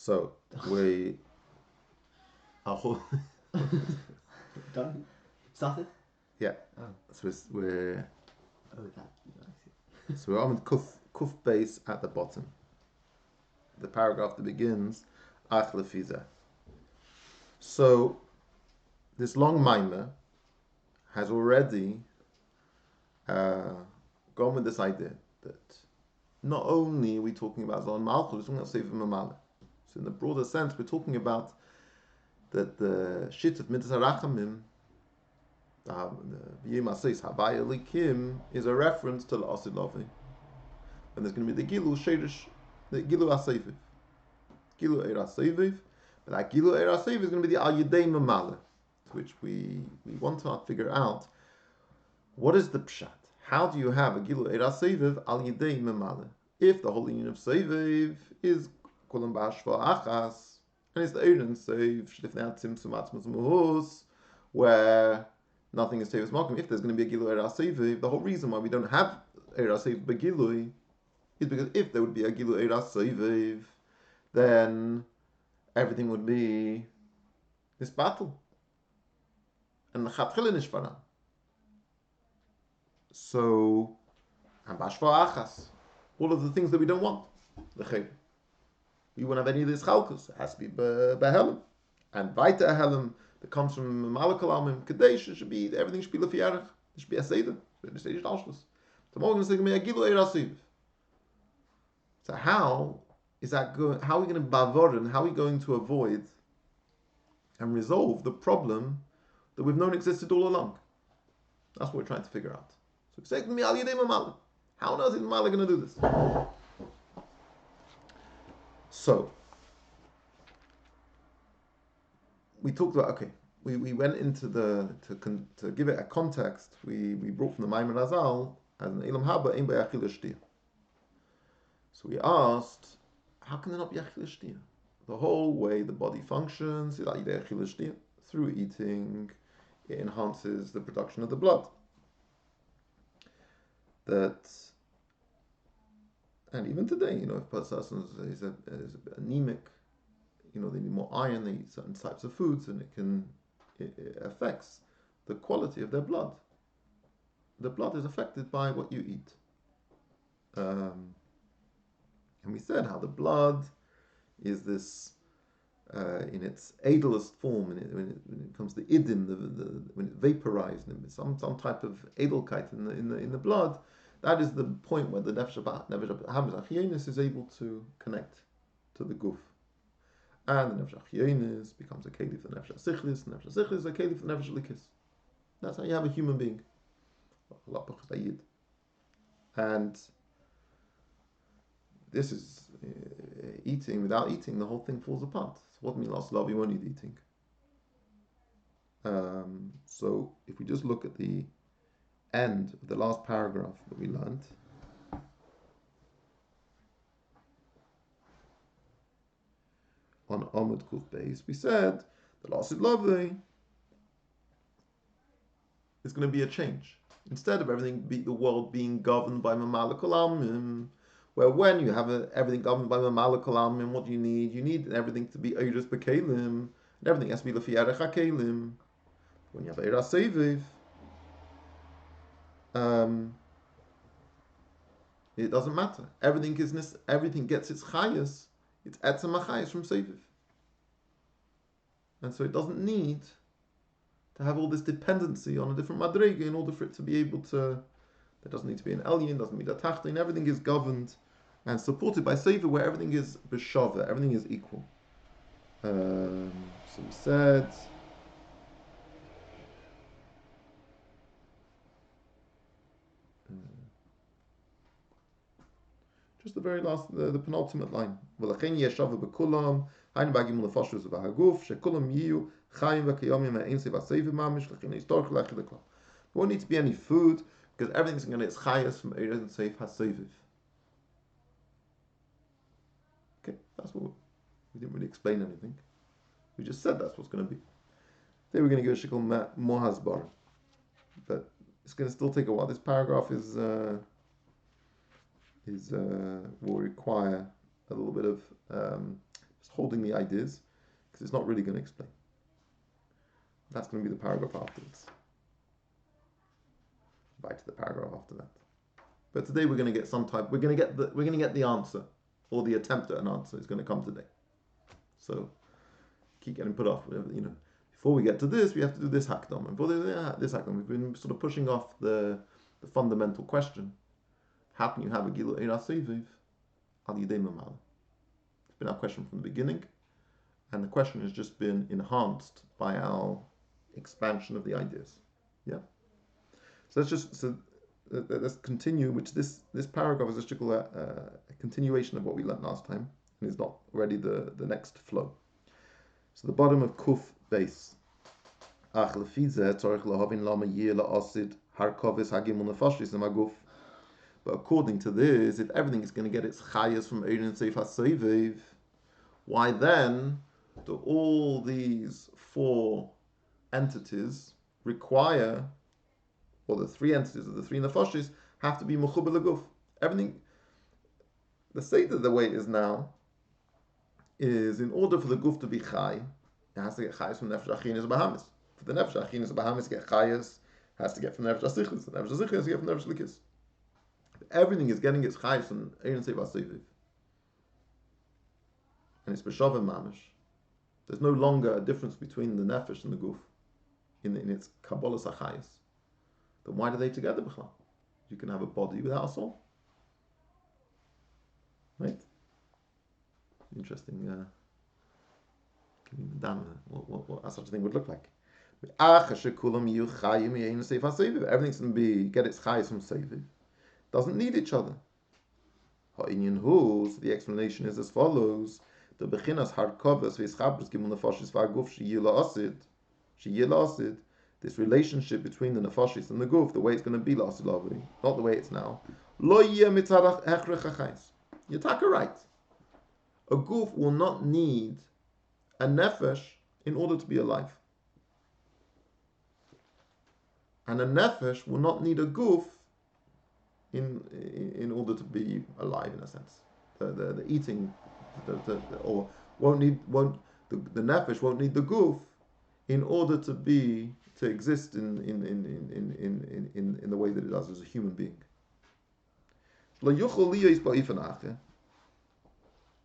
So we are Done? Started? Yeah. Oh. So we're Oh, that. I see. so we're on kuf base at the bottom. The paragraph that begins Ach lefiza. So this long mimer has already gone with this idea that not only are we talking about Zon Malchus, we're talking about Sefer Mamala. So in the broader sense, we're talking about that the shit of Midas HaRachamim, the Yema says Havaya Likim, is a reference to the Asid Lavi. And there's going to be the Gilu Shadish, the Gilu Aseviv. Gilu Eir Aseviv. But that Gilu Eir Aseviv is going to be the Al Yedei Mamala, which we want to figure out what is the Pshat. How do you have a Gilu Eir Aseviv Al Yedei Mamala? If the whole union of Seviv is Kulam Bashva Achas, and it's the Eirin Sev, Shlifnei Atzim Sumatmas Muhus, where nothing is Tevis Malkum. If there's going to be a Gilu Eir Aseviv, the whole reason why we don't have Eir Aseviv Begilui is because if there would be a Gilu Eir Aseviv, then everything would be this battle. And the Chatchila Nishvara. So, and Bashva Achas. All of the things that we don't want. The Chayv. We won't have any of this Chalkus. It has to be Behelim. And Vaita Helim that comes from Malakal Almim Kadesh, everything should be Lefiarach. It should be a Seder. It should be Ashlas. So more going to say a Gilu Eir Aseviv. So how is that going? How are we going to bavorin? How are we going to avoid and resolve the problem that we've known existed all along? That's what we're trying to figure out. So how on earth is Mamala going to do this? So we talked about we went into to give it a context. We brought from the Maimon Azal as an Elam Haba Ein B'Achil Shtiyah. So we asked, how can there not be Achil Shtiyah? The whole way the body functions is Achil Shtiyah. Through eating, it enhances the production of the blood. And even today, if a person is anemic, they need more iron, they eat certain types of foods, and it affects the quality of their blood. The blood is affected by what you eat. And we said how the blood is this, in its edelest form, when it comes to idim, when it's vaporized, and some type of edelkeit in the blood, that is the point where the nefesh achyonis is able to connect to the guf. And the nefesh achyonis becomes a keli for the nefesh sichlis, and the nefesh sichlis is a keli for the nefesh likis. That's how you have a human being. And this is eating. Without eating, the whole thing falls apart. So what means last love? You won't need eating. So if we just look at the end of the last paragraph that we learned, on Amud Kuf Beis, we said the last love is going to be a change. Instead of the world being governed by Mamalakal Almim, where when you have everything governed by Mamalakal Almim, what do you need? You need everything to be Eiris B'Kelim, and everything has to be Lefi Erech HaKelim. When you have Eiras Seviv, it doesn't matter. Everything gets its chayas. It's etzem achayas from Seviv. And so it doesn't need to have all this dependency on a different madrega in order for it to be able to. There doesn't need to be an elyon, doesn't need a tachtin. Everything is governed and supported by Seviv, where everything is b'shava, everything is equal. So we said. Just the very last, the penultimate line. But won't need to be any food because everything's going to get chayas from Eretz and Seif HaSeviv. Okay, that's what we didn't really explain anything. We just said that's what's going to be. Then we're going to give a shikol more hasbar, but it's going to still take a while. This paragraph will require a little bit of It's holding the ideas, because it's not really going to explain. That's going to be the paragraph afterwards. Back to the paragraph after that. But today we're going to get we're going to get the answer, or the attempt at an answer is going to come today. So keep getting put off. Before we get to this, we have to do this hakdam. And for this hakdam, we've been sort of pushing off the fundamental question: how can you have a gilu eira seviv al yidei mamala? It's been our question from the beginning, and the question has just been enhanced by our expansion of the ideas. Yeah. So let's continue. Which this paragraph is a continuation of what we learned last time, and is not already the next flow. So the bottom of Kuf base. But according to this, if everything is going to get its chayas from Eirin Seif HaSeviv, why then do all these four entities require, or the three entities of the three nefashis have to be mechuber leguf? Everything, the seder the way it is now, is in order for the guf to be chay, it has to get chayas from nefesh achinas bahamis. For the nefesh achinas bahamis to get chayas, has to get from nefesh asichlis. The nefesh asichlis has to get from nefesh likis. Everything is getting its chayas from Eirin Seif HaSeviv, and it's b'shavim mamish. There's no longer a difference between the nefesh and the guf in its kabbalah achayas. Then why are they together b'chlal? You can have a body without a soul, right? Interesting. What such a thing would look like. Everything's going to get its chayas from seviv. Doesn't need each other. So the explanation is as follows: the bechinas harkovas v'yischabris gimun nefashis v'aguf sheyila asid. This relationship between the nefashis and the guf, the way it's going to be la'asid lavi, not the way it's now. Lo yeh mitzad hechrech hachayis. You're taka right. A guf will not need a nefesh in order to be alive, and a nefesh will not need a guf in order to be alive, in a sense. The eating, the nefesh won't need the guf in order to exist in the way that it does as a human being. It's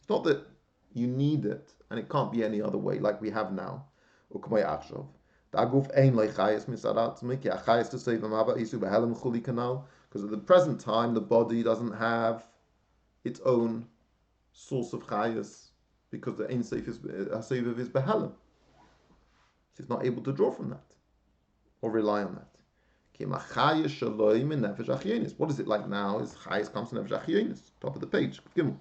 not that you need it and it can't be any other way like we have now. Because at the present time the body doesn't have its own source of chayas, because the Ein Seif is behelim. It's not able to draw from that or rely on that. What is it like now? Is chayas comes from nefesh achyonis, top of the page, Gimel.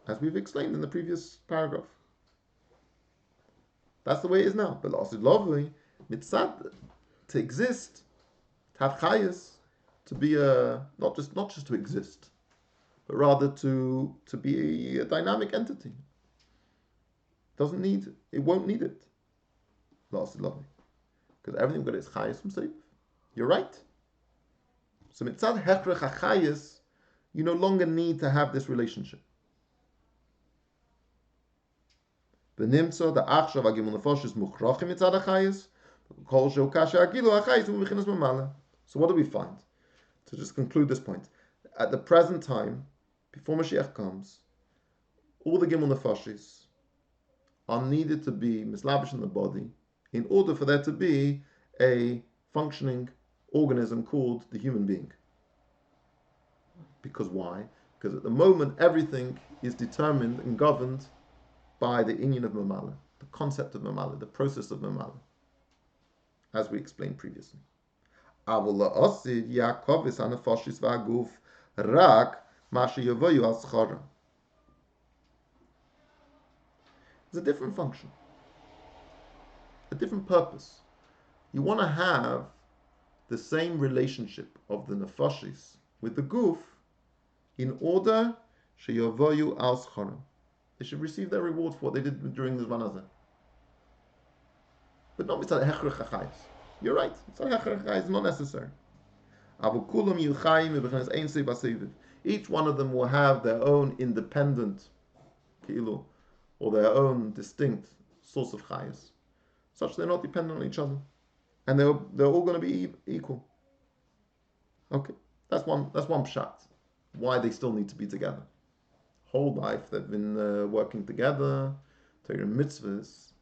As we've explained in the previous paragraph. That's the way it is now. But la'asid lovely, mitzad, to exist, to have chayas, to be not just to exist, but rather to be a dynamic entity. It won't need it. La'asid lovely. Because everything got its chayas from seif. You're right. So mitzad hechrech hachayas, you no longer need to have this relationship. V'nimtza the achshav agimul nefesh is muchrachim mitzad hachayas, kol shel kasha agilu hachayas u'mechinas mamala. So what do we find? To just conclude this point, at the present time, before Mashiach comes, all the gimul nefeshis are needed to be mislabish in the body in order for there to be a functioning organism called the human being. Because why? Because at the moment everything is determined and governed by the inyan of mamala, the concept of mamala, the process of mamala, as we explained previously. There's a different function, a different purpose. You want to have the same relationship of the nefashis with the guf in order sheyavoyu al schara. They should receive their reward for what they did during the Zman Hazeh. But not mitzad hechrech hachayis. You're right. Mitzad hechrech hachayis is not necessary. Each one of them will have their own independent ki'ilu, or their own distinct source of chayas, such they're not dependent on each other, and they're all going to be equal. Okay, that's one pshat. Why they still need to be together. Whole life they've been working together, taking mitzvahs,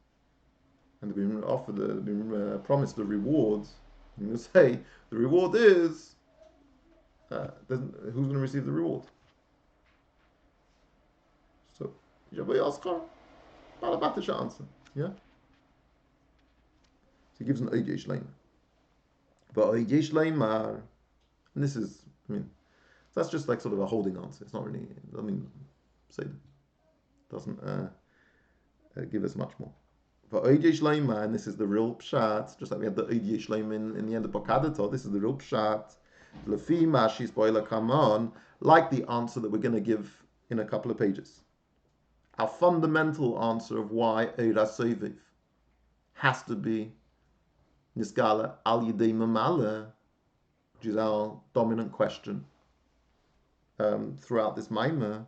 and they've been offered, they've been promised the rewards. And you say the reward is who's going to receive the reward? So Balabatish answer, yeah. So he gives an Oigesh Leimer. But Oigesh Leimer, and this is, that's just like sort of a holding answer. It's not really, say, doesn't give us much more. But Oigesh Leimer, and this is the real pshat, just like we had the Oigesh Leimer in the end of Bokadato, this is the real pshat. Lefi Mashis Boiler come on, like the answer that we're going to give in a couple of pages. Our fundamental answer of why Eira Soviv has to be Nisgala Al Yidei Mamala, which is our dominant question throughout this Maimah,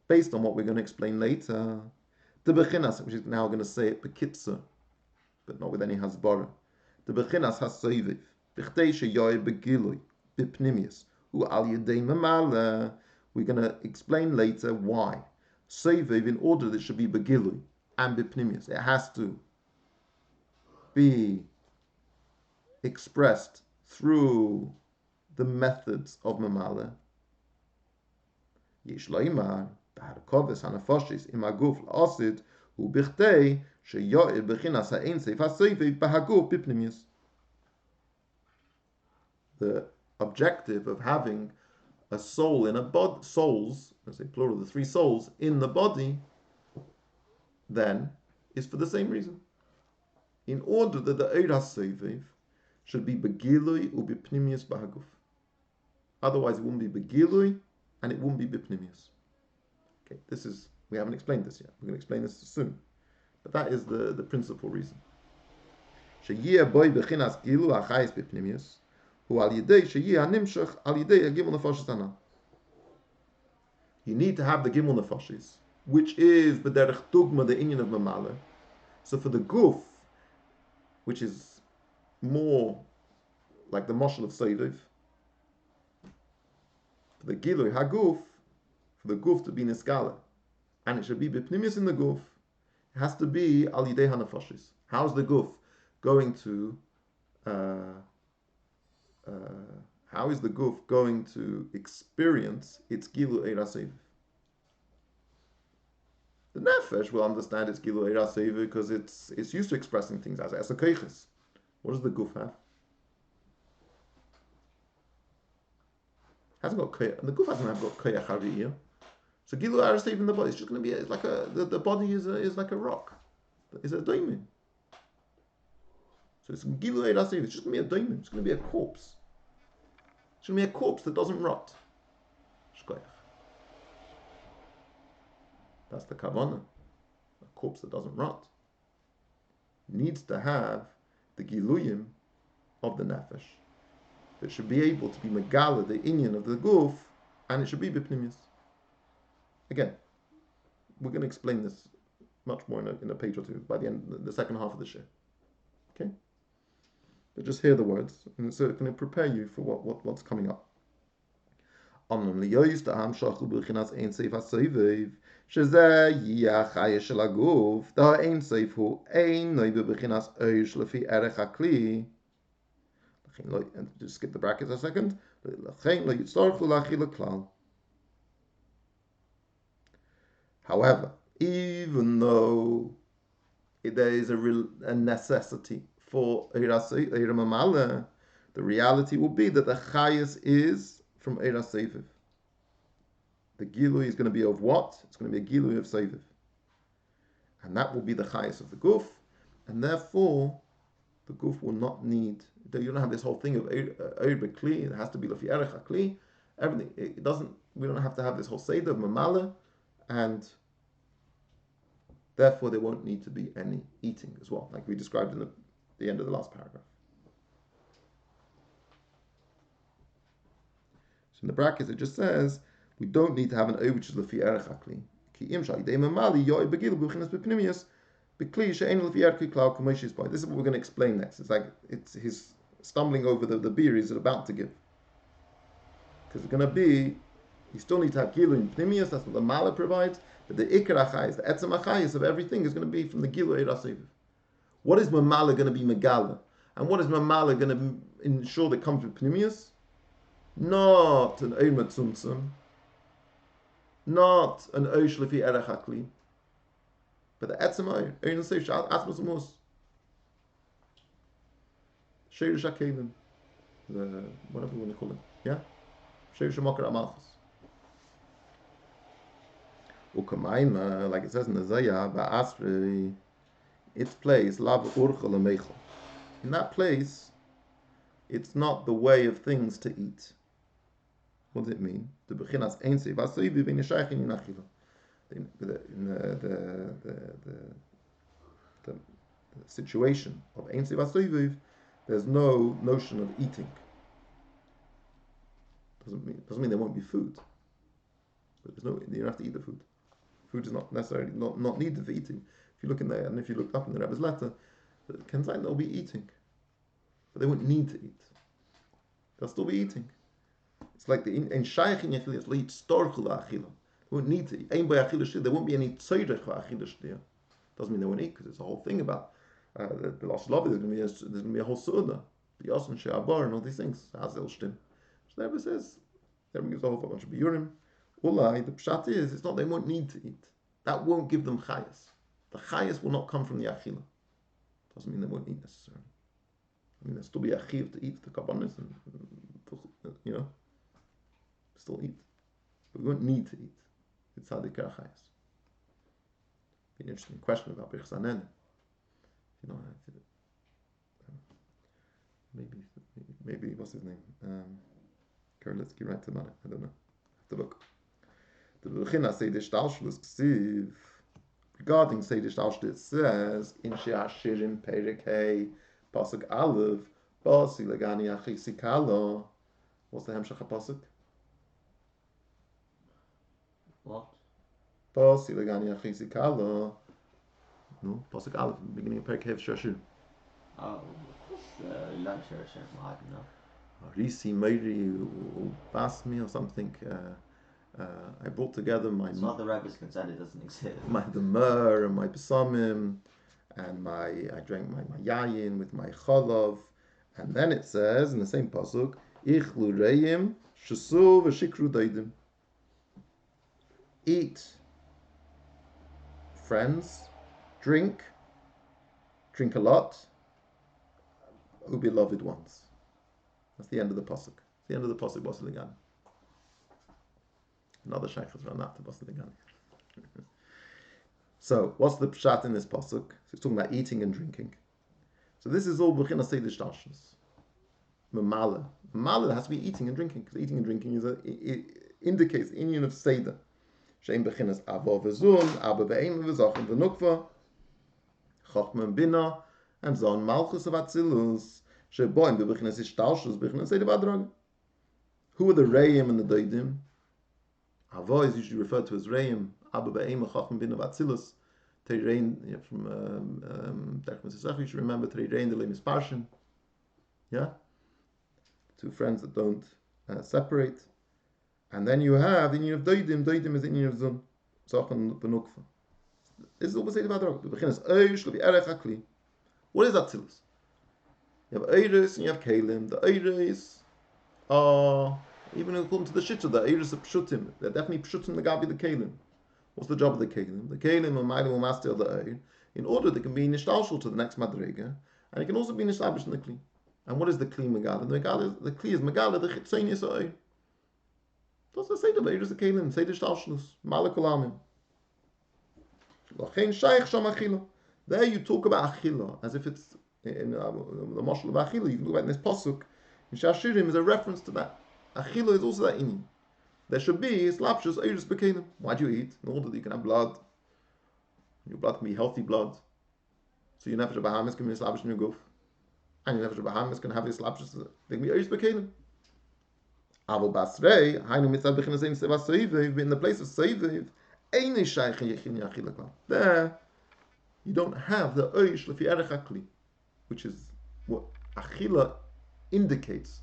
based on what we're going to explain later. The Bechinas, which is now going to say it Bekitzer, but not with any Hasbara. The Bechinas HaSoviv, B'chtei Sheyoy Begilui, B'pnimius, Hu Al Yidei Mamala. We're going to explain later why. Soviv, in order that it should be Begilui and B'pnimius, it has to be expressed through the methods of Mamala. Yesh Loimar, B'harkoves HaNafoshis, Imaguf L'Osid, Hu B'chtei Sheyoy Bechinas HaEin Seif HaSoviv B'haguf B'pnimius. The objective of having a soul in a body, souls, let's say plural, the three souls in the body, then is for the same reason. In order that the Eira Soviv should be Begilui u B'pnimius B'haguf. Otherwise, it wouldn't be Begilui and it wouldn't be B'pnimius. Okay, we haven't explained this yet. We're going to explain this soon. But that is the principal reason. Sheyeh boy Bechinas Gilu Achayis B'pnimius. You need to have the Gimel Nefashis, which is b'derech dugma, the inyan of Mamala. So for the Guf, which is more like the Moshel of Seidiv, for the Gilui Haguf, for the Guf to be Niskala, and it should be B'pnimius in the Guf, it has to be Al Yidei HaNefashis. How's the Guf going to how is the Guf going to experience its Gilu Eira Soviv? The Nefesh will understand its Gilu Eira Soviv because it's used to expressing things as a Keiches. What does the Guf have? Hasn't got Koyach, and the Guf hasn't got Koyach Hariyah. So Gilu Eira Soviv in the body is just going to be like the body is like a rock. It's a diamond. So it's Gilu Eira Soviv. It's just going to be a diamond. It's going to be a corpse. It's going to be a corpse that doesn't rot. Shkoyach. That's the kavanah. A corpse that doesn't rot needs to have the giluyim of the nefesh. It should be able to be megala, the inyan of the guf, and it should be bipnimius. Again, we're going to explain this much more in a page or two by the end, the second half of the shir. Okay? But just hear the words, and so it can prepare you for what's coming up. שזה יהיה החיה של הגוף, דה אין סייף הוא אינו בבחינת איש לפי ערך הכלי. לכן לא, just skip the brackets a second, לכן לא יצטרכו להכיל הכלל. However, even though there is a necessity for Eira Mamala, the reality will be that the chayas is from Eira Seiviv. The gilui is going to be of what? It's going to be a gilui of Seiviv. And that will be the chayas of the guf, and therefore the guf will not need, you don't have this whole thing of Eir B'Kli, it has to be Lafi Erech HaKli, everything, we don't have to have this whole Seder of Mamala, and therefore there won't need to be any eating as well, like we described in the end of the last paragraph. in the brackets it just says we don't need to have an O which is lefi erech hakli. Ki im shal yidei mamali yoy begilu b'chinas b'pnimius b'kli she'en lefi erech klal k'moishis by. This is what we're going to explain next. It's like it's his stumbling over the beer he's about to give. Because it's going to be, you still need to have gilu in pnimius, that's what the mala provides, but the ikar achayis, the etzem achayis of everything is going to be from the gilu eir haseviv. What is mamala going to be megala? And what is mamala going to ensure that comes with pnimius? Not an omer tzumtzum, not an oish lefi erech hakli, but the etzem oir, oir neseish, atmos amos, sheirish hakelim, the whatever you want to call it, yeah? Sheirish hamokar amalchus. Ukamayma, like it says in the Zayah, ba'asri, its place, lav urchel ameichel. In that place, it's not the way of things to eat. What does it mean? The bechinas einsev asoivi v'in yeshaychin in achila. In the situation of einsev asoivi, there's no notion of eating. Doesn't mean there won't be food. But there's no, you don't have to eat the food. Food is not necessarily not needed for eating. If you look in there, and if you look up in the Rebbe's letter, Kenzai they'll be eating, but they won't need to eat. They'll still be eating. It's like the in shaychin yachil is lead storchul achila. They won't need to eat. Ein by achila shtir. There won't be any tzorech for achila shtir. Doesn't mean they won't eat because it's a whole thing about the Rosh Hashanah. There's going to be a whole suda, the yosin she'abar and all these things. Hazel shtim. So the Rebbe says, the Rebbe gives a whole bunch of biurim. Ulai, the pshat is, it's not they won't need to eat. That won't give them chayas. The chayas will not come from the achila. Doesn't mean they won't eat necessarily. I mean, there'll still be a chiv to eat the kabbanis and still eat. But we won't need to eat. It's how they care chayas. Be an interesting question about Birchas Hanen. Maybe what's his name? Karolitsky writes about it. I don't know. Have to look. The Bechinas Seidish Talshus Ksiv. Regarding Seidish Talshus, it says in She'ashirim Perek Hey Pasuk Aleph Basi Legani Achisikalo. What's the hemshekh pasuk? What? Basi Legani Achisikalo. No, Pasuk Aleph, beginning of Perek Hey She'ashirim. Oh, lunch or something, I don't know. Risi Meiri Basmi or something. I brought together my It's not the Rebbe's consent, it doesn't exist. the myrrh and my besamim, and I drank my yayin with my cholov, and then it says in the same pasuk, Ichlu reim shasu v'shikru daidim. Eat, friends, drink a lot, O beloved ones. That's the end of the pasuk. The end of the pasuk, Basiligan. Another shaykh has run after Basiligan. So, what's the pshat in this pasuk? So it's talking about eating and drinking. So this is all b'chinas seidish talshus. Mamala. Mamala has to be eating and drinking, because eating and drinking it indicates the union of seder. Shein b'chinas avo v'zun, abba v'eim v'zachin v'nukva, chochma and bina, and zon malchus of atzilus. Sheboim b'chinas ishtalshus b'chinas seder v'adrag. Who are the reim and the doidim? Avo is usually referred to as reim. Abba b'eim chochma bina v'atzilus. Teirein from you should remember Teirein the Lemis Parshin. Yeah? Two friends that don't separate. And then you have the union of Doidim. Doidim is the union of Zun. Zachan Benukva. This is always about Drog. What is Atzilus? You have Eiris and you have Kalim. The Eiris are, even according to the Shitcha, the Eiris are Pshutim. They're definitely Pshutim the Gabi the Kalim. What's the job of the Kalim? The Kalim are Mailim or Master of the Eir, in order they can be nishtalshul to the next Madrega, and it can also be established in the Kli. And what is the Kli Megala? The Kli is Megala, the Chitzenius Eir. That's the Seder Eir is the Kalim, Seder Shtalshulus, Malakul Amim. Lachein Shaykh Sham Achila. There you talk about Achila, as if it's in the Moshel of Achila. You can look at in this Pasuk. In Shashirim is a reference to that. Achila is also that in. There should be slapshus eiris b'kelim. Why do you eat? In order that you can have blood. Your blood can be healthy blood. So your nefesh bahamis can be slapshus in your goof. And your nefesh bahamis can have your slapshus. They can be eiris b'kelim. Aval basrei, hainu mitzad b'chinas ein seva soiviv, in the place of soiviv, ein shaykh yechin yachila klal. There, you don't have the oish lefi erech hakli, which is what achila indicates,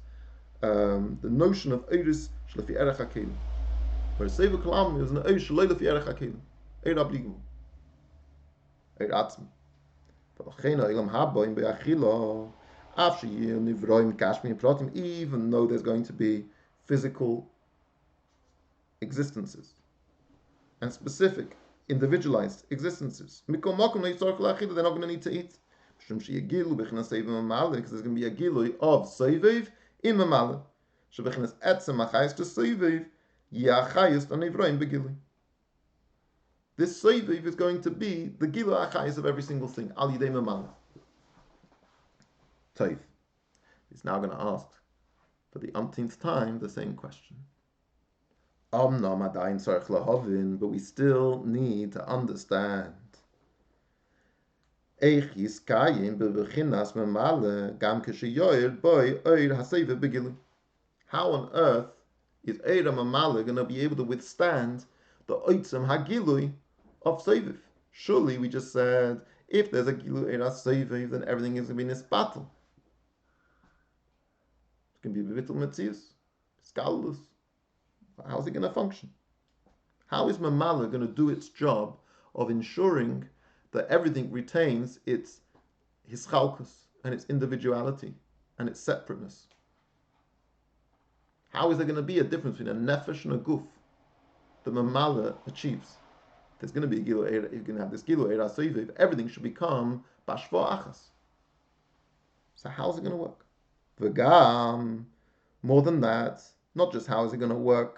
the notion of oiris lefi erech hakelim. Whereas seva kalam is an oish lo lefi erech hakelim, eir abligu, eir atzmi. Even though there's going to be physical existences and specific, individualized existences, they're not going to need to eat. Because there's going to be a gilui of soiviv in mamala. Shebechinas etzem achayis to soiviv, yachayis to nevroim begilui. This soiviv is going to be the gilu achayis of every single thing. Al yidei mamala. Taif. He's now going to ask for the umpteenth time the same question. But we still need to understand. How on earth is Eira Mamala going to be able to withstand the Oitzim Hagilui of Seviv? Surely we just said, if there's a Gilu Eira Seviv, then everything is going to be Nispatel. It's going to be Bivittel Metzius, Scalus. How is it going to function? How is Mamala going to do its job of ensuring that everything retains its hischalkus and its individuality and its separateness? How is there going to be a difference between a nefesh and a guf that Mamala achieves? There's going to be a gilu eira, you're going to have this gilu eira soiviv, everything should become bashva achas. So how's it going to work? V'gam, more than that, not just how is it going to work,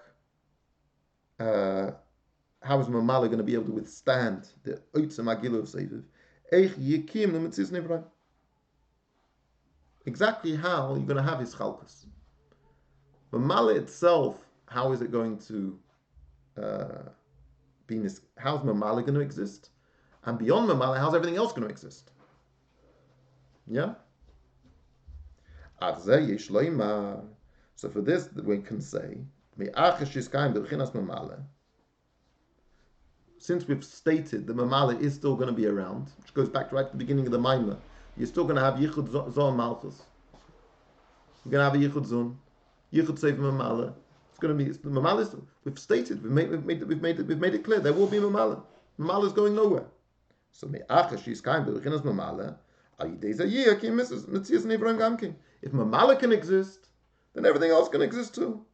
how is Mamala going to be able to withstand the oitzim agilu of soiviv? Eich yikim l'metzius nevraim. Exactly how you're going to have his chalkus. Mamala itself, how is it going to be? How's Mamala going to exist? And beyond Mamala, how's everything else going to exist? Yeah? So for this, we can say, since we've stated the Mamala is still going to be around, which goes back right to the beginning of the Maimah, you're still going to have Yichud Zon Malchus. You're going to have a Yichud Zon. Yichud Seif Mamala. It's going to be Mamala. We've stated. We've made it clear. There will be Mamala. Mamala is going nowhere. So she's kind of Mamala. If Mamala can exist, then everything else can exist too.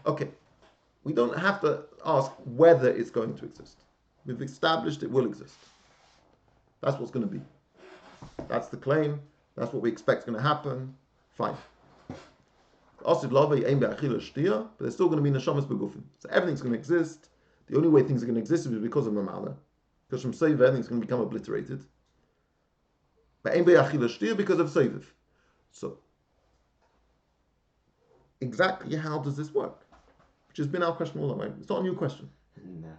Okay, we don't have to ask whether it's going to exist. We've established it will exist. That's what's going to be. That's the claim. That's what we expect is going to happen. Fine. But there's still going to be neshamas begufim. So everything's going to exist. The only way things are going to exist is because of Mamala. Because from Seiv, everything's going to become obliterated. But because of Seiv. So, exactly how does this work? Which has been our question all the way. It's not a new question. No.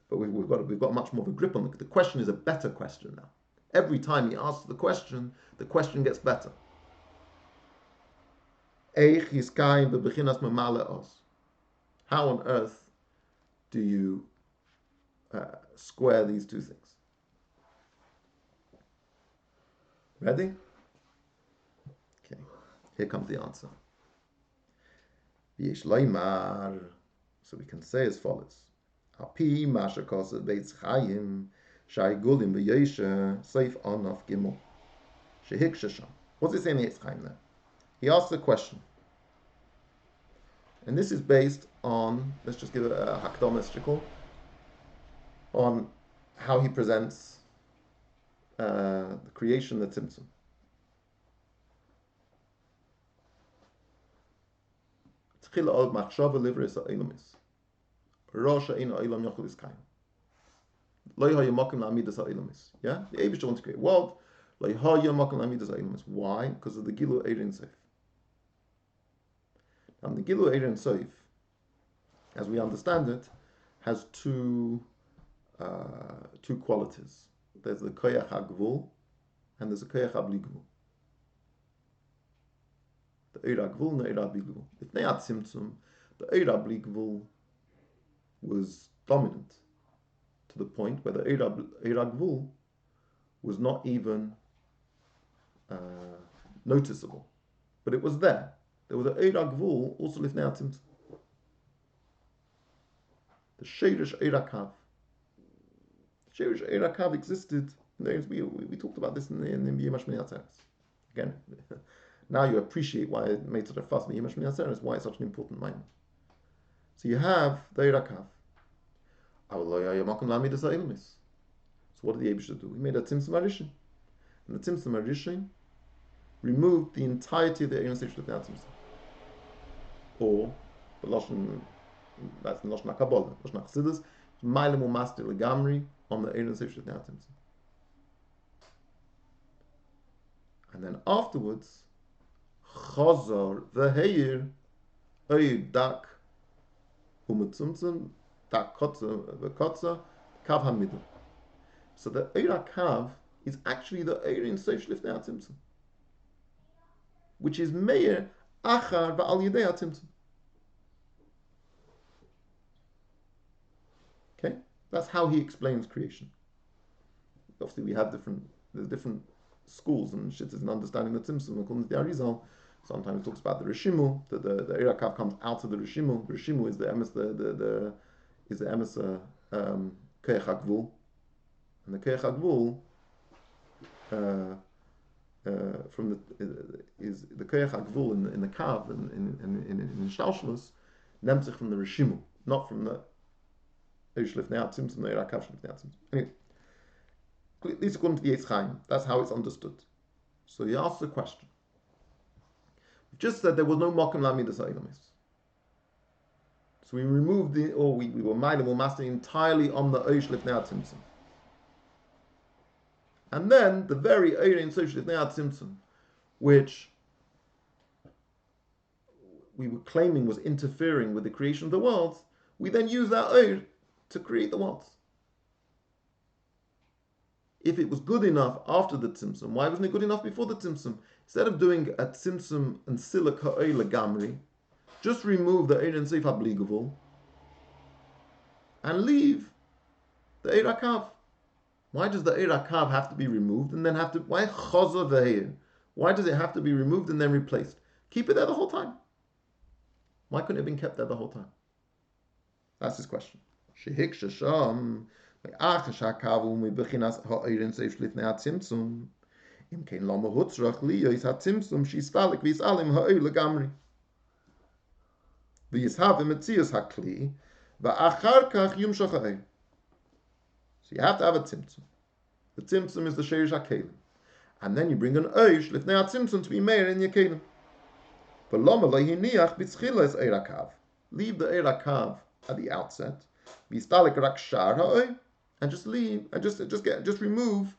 But we've got much more of a grip on it. The question is a better question now. Every time he asks the question gets better. How on earth do you square these two things? Ready? Okay, here comes the answer. So we can say as follows. Api masha kosa beitz chayim shai gulim b'yesha seif onof gimel shehik shasham. What's it saying in Eitz Chaim there? He asks a question. And this is based on, let's just give a hakdama shtikl, on how he presents the creation of the Tzimtzum. Tikhleh od machshava livres ha'elamis. Rosh Hashanah elam yochel iskayim. Lo haya makom la'amidas ha'elamis. Yeah? The Eibishter wants to create a world. Lo haya makom la'amidas ha'elamis. Why? Because of the Gilu Ein Sof. And the Gilu Ein Sof, as we understand it, has two qualities. There's the koyach hagvul and there's a koyach bli gvul. The eira gvul and the eira bli gvul. If they had tzimtzum, the eira bli gvul was dominant to the point where the eira gvul was not even noticeable, but it was there. There was an eira gvul also lifnei tzimtzum. The sheirish eira kav. Sheirish eira kav existed. We talked about this in the Yemesh Atzeres. Again, now you appreciate why it made such a fuss in the Yemesh Atzeres, why it's such an important minor. So you have the eira kav. So what did the Eibush do? He made a tzimtzum arishin, and the tzimtzum arishin removed the entirety of the Eirin Seif Shlifnei Tzimtzum. Or the Lashon, that's the Lashon HaKabbalah, Lashon HaChassidus, Ma'ilem u'Mastir legamri on the Eirin Seif Shlifnei Tzimtzum. And then afterwards, Chazar v'Heir Oy Dak u'Metzumtzum Dak Kotza Kav HaMidl. So the Eira Kav is actually the Eirin Seif Shlifnei Tzimtzum, which is Meir Achar Ba'al Yedei HaTzimtzum. Okay, that's how he explains creation. Obviously, we have different schools and shittas in understanding the Tzimtzum. According to the Arizal, sometimes it talks about the Rishimu, that the Eira Kav comes out of the Rishimu. The Rishimu is the emes Keich HaGvul, and the Keich HaGvul from is the Keich HaGvul in the Kav in Shalshalus nimmt sich from the Rishimu, not from the Eish Lifnei Tzimtzum, the Eira Kav Lifnei Tzimtzum. Anyway, at least according to the Eitz Chaim, that's how it's understood. So he asks the question. We've just said there was no Mokum Lamidas Eilamis. So we removed we were Ma'ilem u'Mastir entirely on the Eish Lifnei Tzimtzum. And then the very Eirin Seif Shlifnei Tzimtzum, which we were claiming was interfering with the creation of the worlds, we then use that Eir to create the worlds. If it was good enough after the Tzimtzum, why wasn't it good enough before the Tzimtzum? Instead of doing a Tzimtzum and Sila Ka'ei Legamri, just remove the Eirin Seif HaBli Gvul and leave the Eira Kav. Why does the Eira Kav have to be removed and then why Chaza V'Heir? Why does it have to be removed and then replaced? Keep it there the whole time. Why couldn't it have been kept there the whole time? That's his question. Shehik Shasham Shakavu Mibechinas Ha'Eirin Seif Shlifnei HaTzimtzum Im Kein Lama Hutzrach Liyos HaTzimtzum Shistalik V'Yisalim Ha'Eir Legamri V'Yishav V'Metzias HaKli V'Achar Kach Yumshach Ha'Eir. So you have to have a tzimtzum. The tzimtzum is the sheirish hakelim, and then you bring an oish lifnei tzimtzum to be meir in your kelim. V'loma lehiniach b'tzchila es eira kav. Leave the eira kav at the outset. V'istalik rak shar ha'oy, and just leave and just remove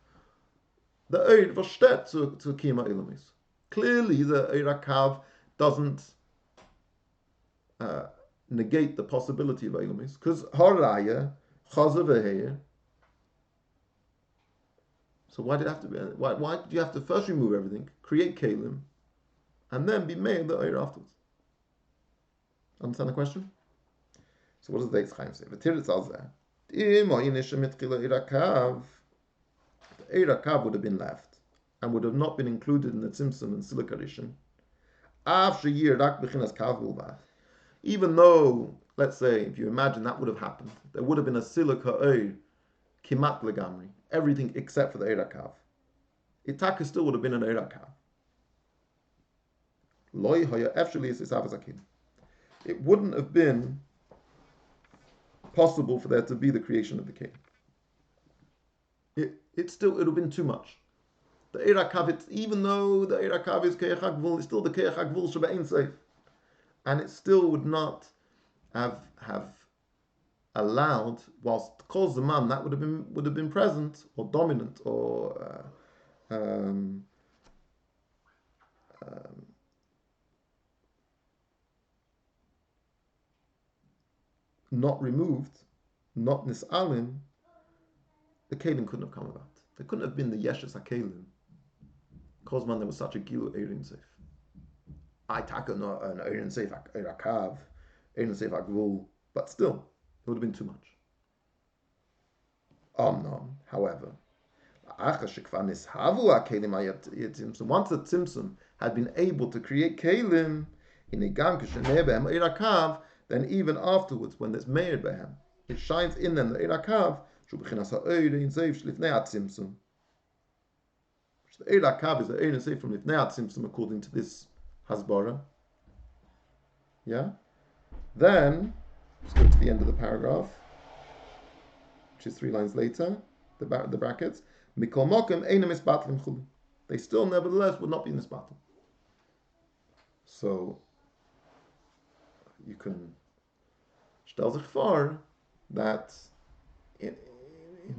the oid v'shtet to kima ilamis. Clearly, the eira kav doesn't negate the possibility of ilamis because haraya chazav v'heir. So why did it have to be? Why did you have to first remove everything, create kalim, and then be made the Eir afterwards? Understand the question? So what does the Eitz Chaim say? The Eira Kav would have been left and would have not been included in the Tzimtzum and Sila Karishin. Even though, let's say, if you imagine that would have happened, there would have been a Sila Ka'ir Kimat Legamri. Everything except for the Eira Kav. Itaka still would have been an Eira Kav. It wouldn't have been possible for there to be the creation of the king. It would have been too much. The Eira Kav, even though the Eira Kav is Keich HaGvul, it's still the Keich HaGvul Shebe'ein Seif. And it still would not have allowed, whilst Kol Zaman that would have been present or dominant or not removed, not nisalim, the kalim couldn't have come about. There couldn't have been the yeshus hakelim Kozman there was such a gilu Eirin Seif. I taka no an Eirin Seif Eirakav, Eirin Seif Agvul, but still, it would have been too much. However, so once the Tzimtzum had been able to create Kalim in a Gam Kishanebehem Eirakav, then even afterwards, when there's Meir Behem, it shines in them the Eirakav, Shubechinas Ha'Eirin Seif Shlifnei HaTzimtzum. The Eirakav is the Eirin Seif from Lifnei HaTzimtzum according to this Hasbara. Yeah? Then, let's go to the end of the paragraph, which is 3 lines later, the brackets. Mikol Mokem Einam Isbatlim Chulu. They still, nevertheless, would not be in this battle. So, you can stell sich vor that in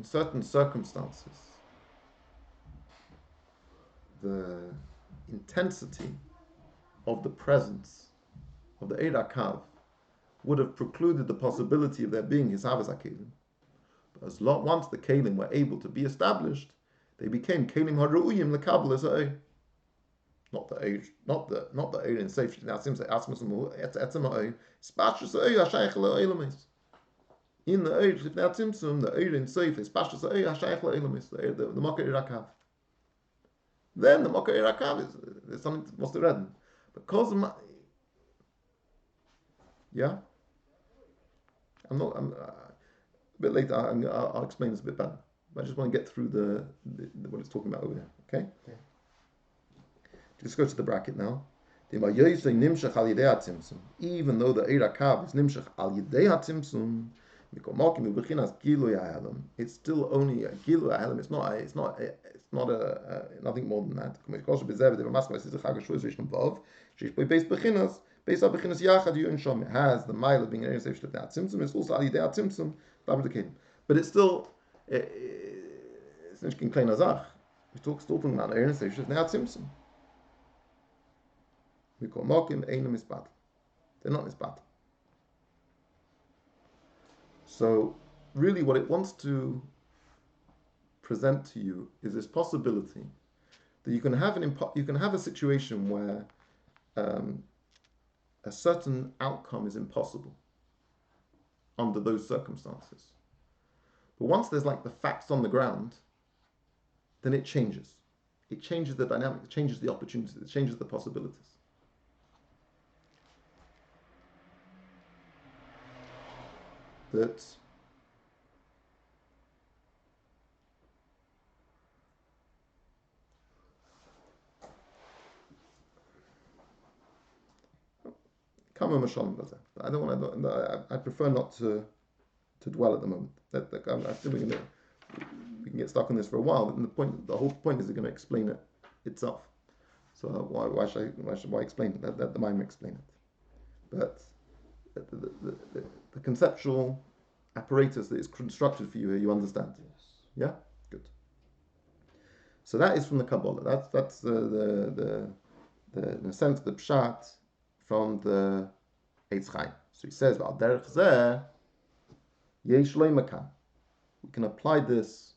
certain circumstances, the intensity of the presence of the Eirakav would have precluded the possibility of there being Hisavas HaKelim. But once the Kelim were able to be established, they became Kelim HaRu'uyim L'Kabel Ha'Eir. Not the Eir in Seif, in the Eir, the Eir in Seif is Pashtus Ha'Eir HaShayach L'Eilamis, the Mocker Eirakav. Then the Mocker Eirakav is something that must have read. Because yeah, I'm a bit later. I'll explain this a bit better. But I just want to get through the what it's talking about over there. Okay. Yeah. Let's go to the bracket now. Even though the Eirakav is nimshach al yidei hatzimtzum, it's still only a gilu ha'elam. It's not nothing more than that. It has the mile of being an Eretz Shlifnei HaTzimtzum. It's also al yidei hatzimtzum, but it's still it's nicht kein kleiner Sach. We're talking about Eretz Shlifnei HaTzimtzum. We call Mokim Einam Isbat. They're not Isbat. So, really, what it wants to present to you is this possibility that you can have a situation where a certain outcome is impossible under those circumstances. But once there's like the facts on the ground, then it changes. It changes the dynamic. It changes the opportunities. It changes the possibilities. That I prefer not to dwell at the moment. I think we can get stuck on this for a while. But the whole point is they're going to explain it itself. So why explain it? Let the mind explain it. But the conceptual apparatus that is constructed for you here, you understand. Yes. Yeah? Good. So that is from the Kabbalah. That's the in a sense the pshat from the Eitz Chaim. So he says, we can apply this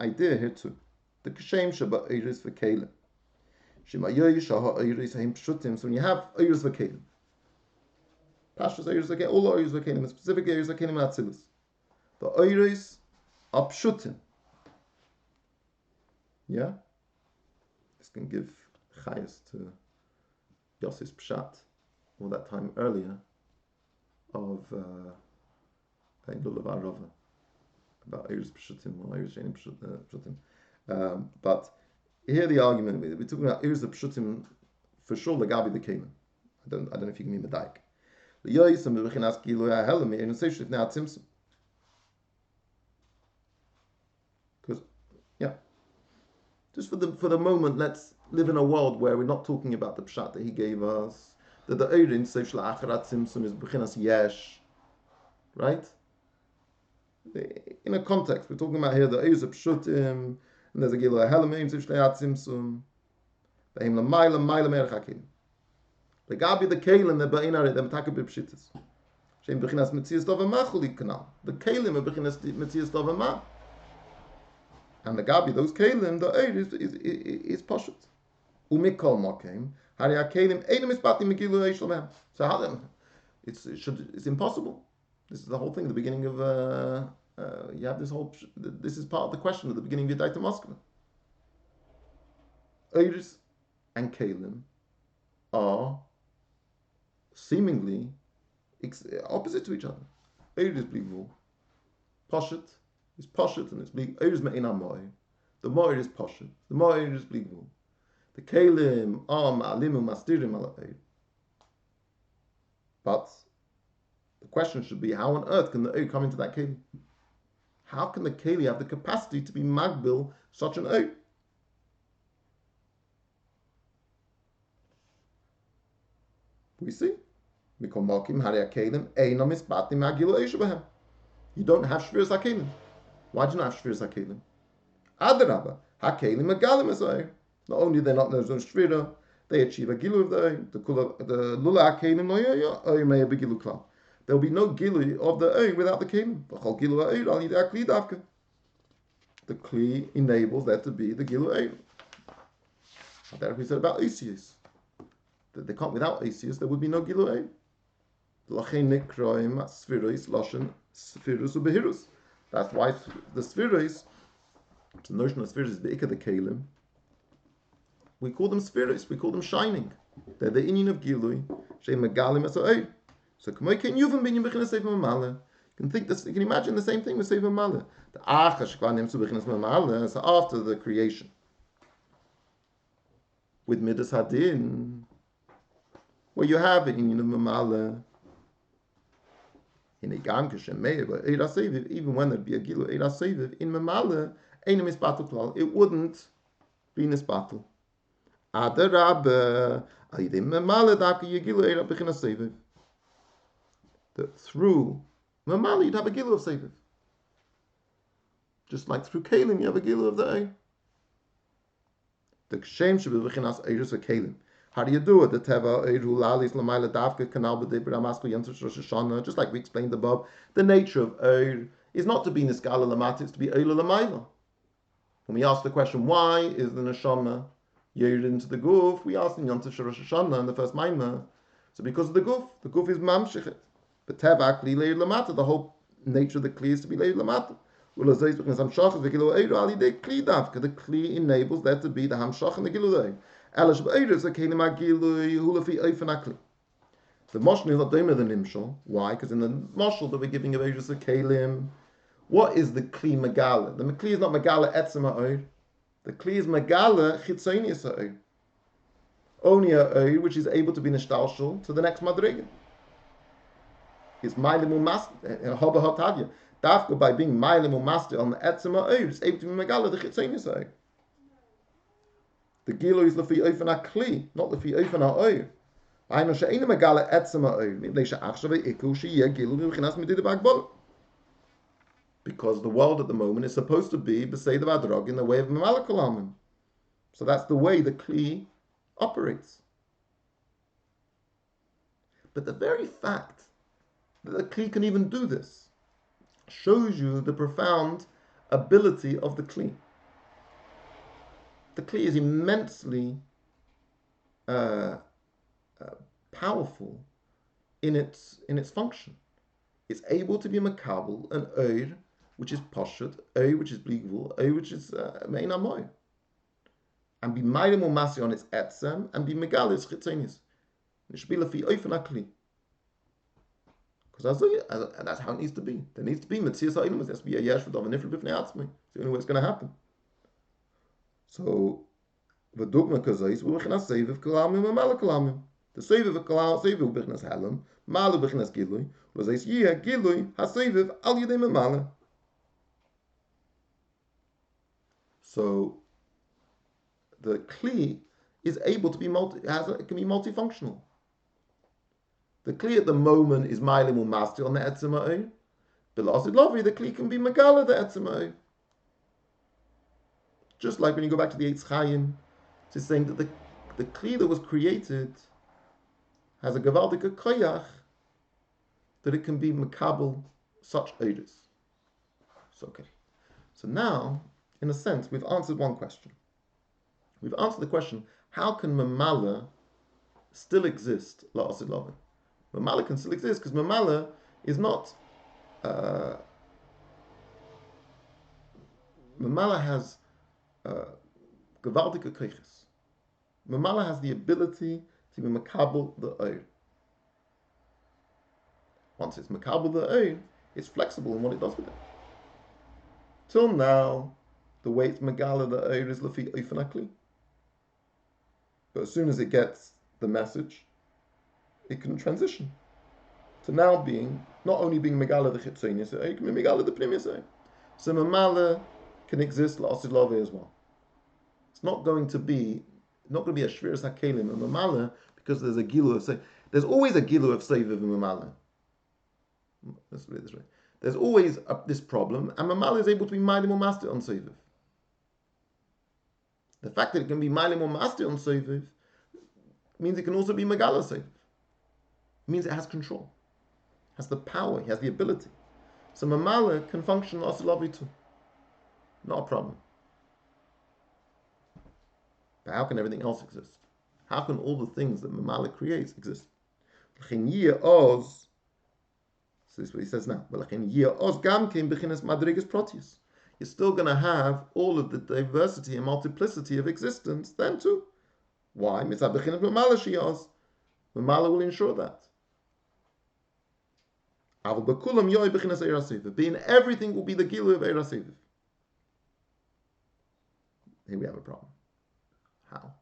idea here too. The Kishem Shaba Eiris V'Kelim. Shema Yoyish Ha'Eiris Ha'im Pshutim. So when you have Eiris V'Kelim, Pashtus Eiris V'Kelim, all the Eiris V'Kelim, the specific Eiris V'Kelim Atzilus. The Eiris are Pshutim. Yeah? This can give chayas to Yossi's Pshat, all that time earlier, of Lulav Arava, about Eiris Pshutim, or Eiris Shenim Pshutim. But here the argument, we're talking about Eiris Pshutim, for sure, the Gabi the Kelim. I don't know if you can mean the Daik. The Yoyis and Bechinas Gilu HaHelam, and say Shlifnei HaTzimtzum. Because, yeah. Just for the moment, let's live in a world where we're not talking about the pshat that he gave us, that the Eirin Seif Shel Acharat Tzimtzum is Bechinas Yesh, right? In a context, we're talking about here the Eiris Pshutim, and there's a Gilu HaHelam Eirin Seif Shel Tzimtzum, Behem L'Mayla Mayla Merech HaKelim. The Gabi the Kelim the Ba'inare them Takab Pshitis. Shem Bechinas Metzias Dova Ma Chuli Kanal. The Kelim are Bechinas Metzias Dova Ma. And the gabi, those kelim, the oir is pashut. Umikol mokem, hari kelim edim isbati megilu eishlamem. So how then? It's impossible. This is the whole thing. The beginning of you have this whole. This is part of the question at the beginning of Yadaita Moskva. Oiris and kelim are seemingly opposite to each other. Oir is bligvul. Pashut is pashut and it's blig. Oir is me'ina mo'ir. The mo'ir is pashut. The mo'ir is bligvul. The kelim are ma'alimu mastirim ala oir. But the question should be, how on earth can the oir come into that keli? How can the keli have the capacity to be magbil such an oir? We see. You don't have shviras hakelim. Why do you not have shviras hakelim? Adarabba, hakelim magalim as oir. Not only they're not there's no shvira, they achieve a gilu of the oir. The lula hakelim no oir may be gilu klal. There will be no gilu of the oir without the kelim. V'chol gilu ha'oir al yidei hakli davka. The kli enables there to be the gilu oir. That we said about Asius. That they can't without Asius, there would be no gilu oir. L'chein nikroim sfiros loshen sfirus ubehirus. That's why the sfiros, the notion of sfiros is be'ikah the kelim. We call them sfiros. We call them shining. They're the inyan of gilui. Shei megalim as oir. So k'moy ken yuvim binyan b'chinas sefer mamala. You can think this. You can imagine the same thing with sefer mamala. The achash kvar nimtzu b'chinas mamala. So after the creation, with midas hadin, where you have it inyan of mamala. In a gam kashem but eira seviv, even when there'd be a gilu eira seviv in mamala, einem is battle klal. It wouldn't be nisbattle. Adarabba, ayidei mamala dafka yegilu eira b'china seviv. That through mamala you'd have a gilu of seviv. Just like through kelim you have a gilu of the ei. The kshem should be b'chinas eirus of kelim. How do you do it? The teva eiru lalis lamayla davka kanal b'dibra amasku yantush Rosh Hashanah. Just like we explained above, the nature of eir is not to be niskala lamata, it's to be eilu lamayla. When we ask the question, why is the neshama yered into the guf? We ask in yantush Rosh Hashanah in the first maimah. So because of the guf is mamshechet. The teva kli leir lamata. The whole nature of the kli is to be leir lamata. The kli enables there to be the hamshach and the gilu. The moshel is not domer than nimshal. Why? Because in the moshel that we're giving of Eirus of Kalim, what is the kli megala? The kli is not megala etzem ha'oir. The kli is megala chitzonius ha'oir. Only ha'oir which is able to be nishtalshal to the next madriga. It's mailim u'master, hoba ha'tadya. Dafka by being mailim u'master on the etzem ha'oir, it's able to be megala the chitzonius ha'oir. The gilu is lefi oifen ha-kli, not lefi oifen ha-oir. Ayno she'ena megala etzem ha-oir, mipnei she'achshav iku she'yeh gilu v'chinas medida b'agbol. Because the world at the moment is supposed to be b'seid of adrog in the way of mamalakol amim. So that's the way the kli operates. But the very fact that the kli can even do this shows you the profound ability of the kli. The kli is immensely powerful in its function. It's able to be makabel an oir which is poshut, oir which is bligvul, oir which is mein amoy, and be mailim umasi on its etzem and be megalis chitzenius. Nishbila fi oifen akli. Because that's how it needs to be. There needs to be mitzias ha'ilim. There has to be a yesh v'dov and nifl b'fnei atzmei. It's the only way it's going to happen. So, the dogma kazais will b'chinas seviv kalamim and malak kalamim. The seviv kalam seviv b'chinas halam, malu b'chinas gilui, v'zais yeh gilui ha-seviv al yedei memala. So, the kli is able to be it can be multifunctional. The kli at the moment is mailim u'master on the etzem ha'oir. B'lasid lovi, the kli can be megala the etzem ha'oir. Just like when you go back to the Eitz Chaim, it's saying that the kli that was created has a gewaldige koyach that it can be makabel such odors. So okay. So now, in a sense, we've answered one question. We've answered the question, how can Mamala still exist, la'asid lavin? Mamala can still exist because Mamala is not... Mamala has gewaltige keiches. Mamala has the ability to be makabel the oir. Once it's makabel the oir, it's flexible in what it does with it. Till now, the way it's megala the oir is lefi oifen hakli. But as soon as it gets the message, it can transition to now being, not only being megala the chitzonius oir, it can be megala the pnimius oir. So Mamala can exist la'asid lave as well. It's not going to be a shviras hakelim and Mamala because there's a gilu of say. There's always a gilu of seiviv in Mamala. Let's read this right. There's always this problem, and Mamala is able to be mailim or master on seiviv. The fact that it can be mailim or master on seiviv means it can also be megala seiviv. It means it has control, has the power, it has the ability. So Mamala can function la'asid too. Not a problem. But how can everything else exist? How can all the things that Mamala creates exist? So this is what he says now. You're still going to have all of the diversity and multiplicity of existence then too. Why? Mamala will ensure that. Being everything will be the gilu of Eir HaSeviv. Here we have a problem. How?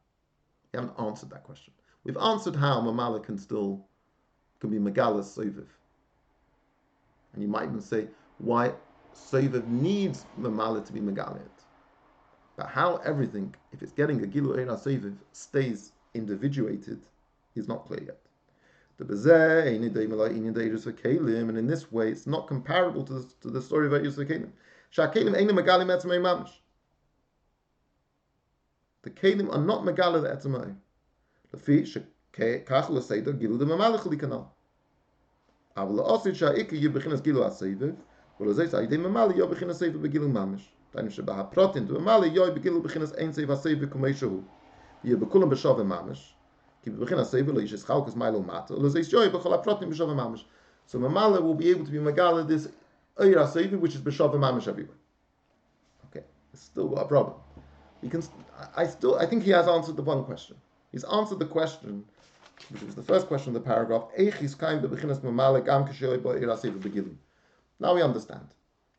We haven't answered that question. We've answered how Mamala can be Megalas Soviv. And you might even say why Soviv needs Mamala to be Megalit. But how everything, if it's getting a Gilu Eir HaSoviv, stays individuated is not clear yet. And in this way, it's not comparable to the story about Yusuf Kalim. The Kalim are not Megala the Etzemai. Gilu the Mamalach Likanal. Avla Osid Sha'iki Yibechinas Gilu Aseviv, Volazes Aide Mamali Yobechinas Seviv Begilu Mamish. Time Shabaha Protin to Mamali Yoy Begilu Bechinas Ein Sev Aseviv Kumeshahu. Yebekulam Beshav Mamish. Keep Bechinas Seviv Leishis Chalkas Milo Mata. Volazes Yoy Bechola Protin Beshav Mamish. So Mamala will be able to be Megala this Eir HaSeviv, which is Beshav Mamish everywhere. Okay, it's still got a problem. I think he has answered the one question. He's answered the question, which was the first question of the paragraph. Now we understand.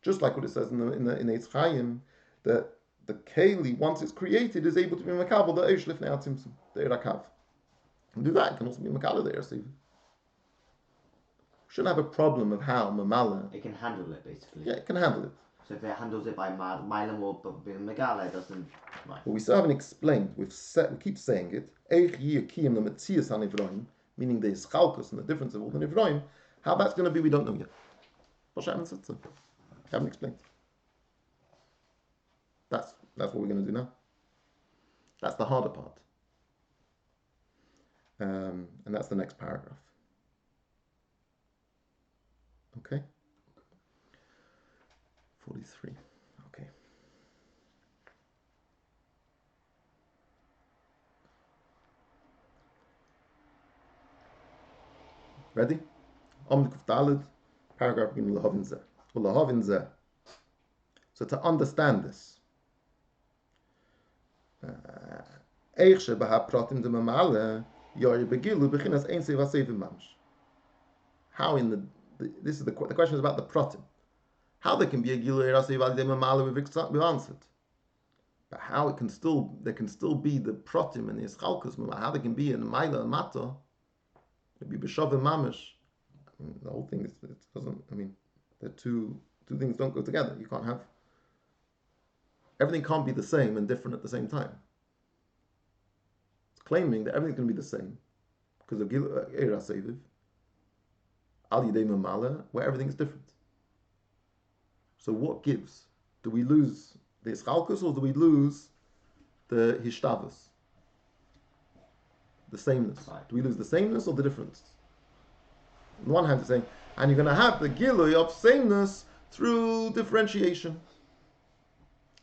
Just like what it says in Eitz Chaim, that the Keli, once it's created, is able to be Makabel, the Eish Lifnei HaTzimtzum, the Eirakav. And do that, it can also be Makabel, the Eirasiv. Shouldn't have a problem of how Mamala... It can handle it, basically. Yeah, it can handle it. So if it handles it by Milam or Megala, it doesn't... Right. But we still haven't explained, we keep saying it, meaning the Ischalkus and the difference of all the Nivroim, how that's going to be, we don't know yet. Haven't explained. That's what we're going to do now. That's the harder part. And that's the next paragraph. Okay? 43. Okay. Ready? Omnikuf Dalid, paragraph in Lahavin Zeh. Lahavin Zeh. So to understand this, Eich shebaha pratim de mamale yori begilu bechinas ein sev hasevim mamish. How in the this is the question is about the pratim. How there can be a gilu eir hasev al de mamale we've answered. But how there can still be the pratim and the ischalkus, how there can be in maila and mata, it be b'shavim mamish. I mean, the whole thing it doesn't. I mean, the two things don't go together. You can't have everything can't be the same and different at the same time. It's claiming that everything's going to be the same because of Gilu Eir HaSeviv Al Yidei Mamala, where everything's different. So what gives? Do we lose the Ischalkus or do we lose the Hishtavus? The sameness. Right. Do we lose the sameness or the difference? On the one hand, it's saying, and you're going to have the Gilui of sameness through differentiation.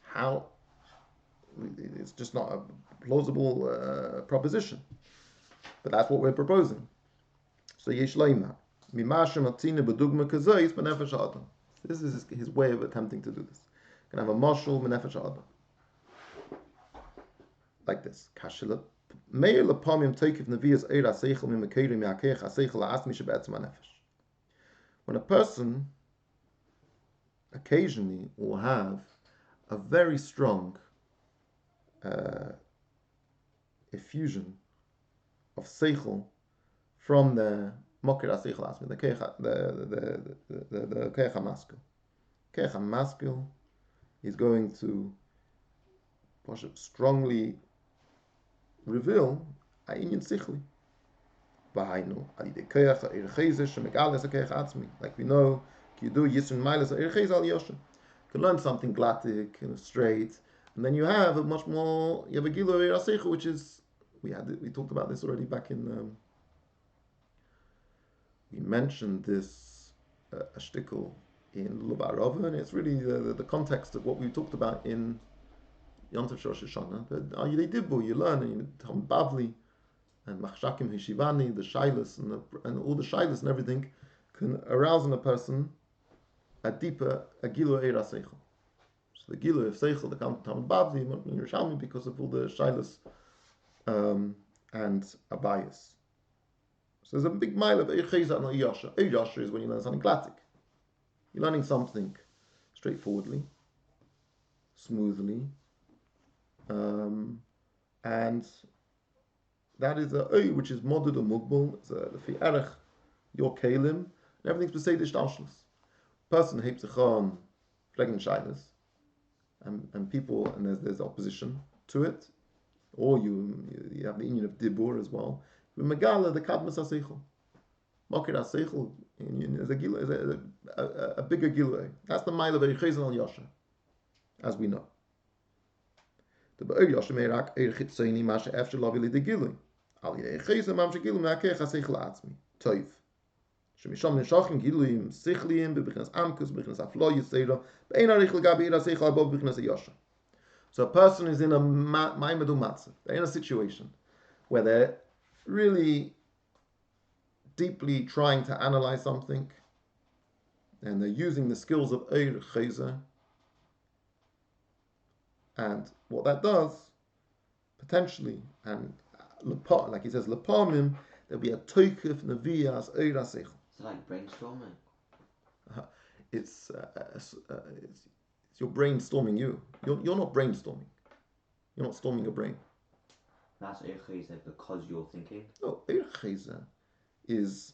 How it's just not a plausible proposition. But that's what we're proposing. So yesh leima mimasha matina bedugma kazayis benefesh adam. This is his way of attempting to do this. Can have a mashal benefesh adam like this. Kashila meir lepamim teikif nevias eira seichel mimakeirim yakeich aseichel laasmi shebetzma nefesh. When a person occasionally will have a very strong effusion of seichel from the mokir aseichel asmi, the keich hamaskil. Keich hamaskil is going to strongly reveal ha'inyan sichli. V'hainu alidei keich ha'irchezeh shemegales ha'keich atzmi. Like we know, you do yisrin milas ha'irchezeh al yoshem. You can learn something glatik and straight, and then you have a much more. You have a gilu eiraseichel, which is we talked about this already back in. We mentioned this a shtickle in Lubarova, and it's really the context of what we talked about in Yontav Rosh Hashanah. That Ayidei Dibur, you learn, and you Tom Bavli and Machshakim Hishivani, the Shilas and all the Shilas and everything can arouse in a person a deeper Gilu Eira Seichel. So the Gilu of Seichel, the Tam Bavli, in Yerushalmi, because of all the Shilas and Abayas. So there's a big mile of Eicheza and Eiyasha. Eiyasha is when you learn something classic. You're learning something straightforwardly, smoothly, and that is a Ei, which is modud or mugbal. It's a lefi erech, your kalim, and everything's besedish dashlus. Person heaps a chon, pregnant shyness, and people, and there's opposition to it, or you have the union of dibur as well. Megala the kadmas aseichel, mokir aseichel is a bigger gilui. That's the mile of Eicheza al Yasha, as we know. The be'er Yasha meirak eichitzeini mashe efshel lavili de gilui. Al yidei Eicheza mamshe gilui me'akech aseichel atzmi. Toiv. Shemisham neshachim giluim sichliim bebichnas amkus bebichnas aflo yisera be'ein arichel gabi ira seichel abov bebichnas Yasha. So a person is in a ma'imadu matzah. They're in a situation where they're really deeply trying to analyze something, and they're using the skills of Eir Cheza, and what that does potentially, and like he says, lepamim, there'll be a toikif neviyas Eir Aseichel. It's like brainstorming. It's your brainstorming you. You're not brainstorming. You're not storming your brain. That's Eicheza because you're thinking? No, Eicheza is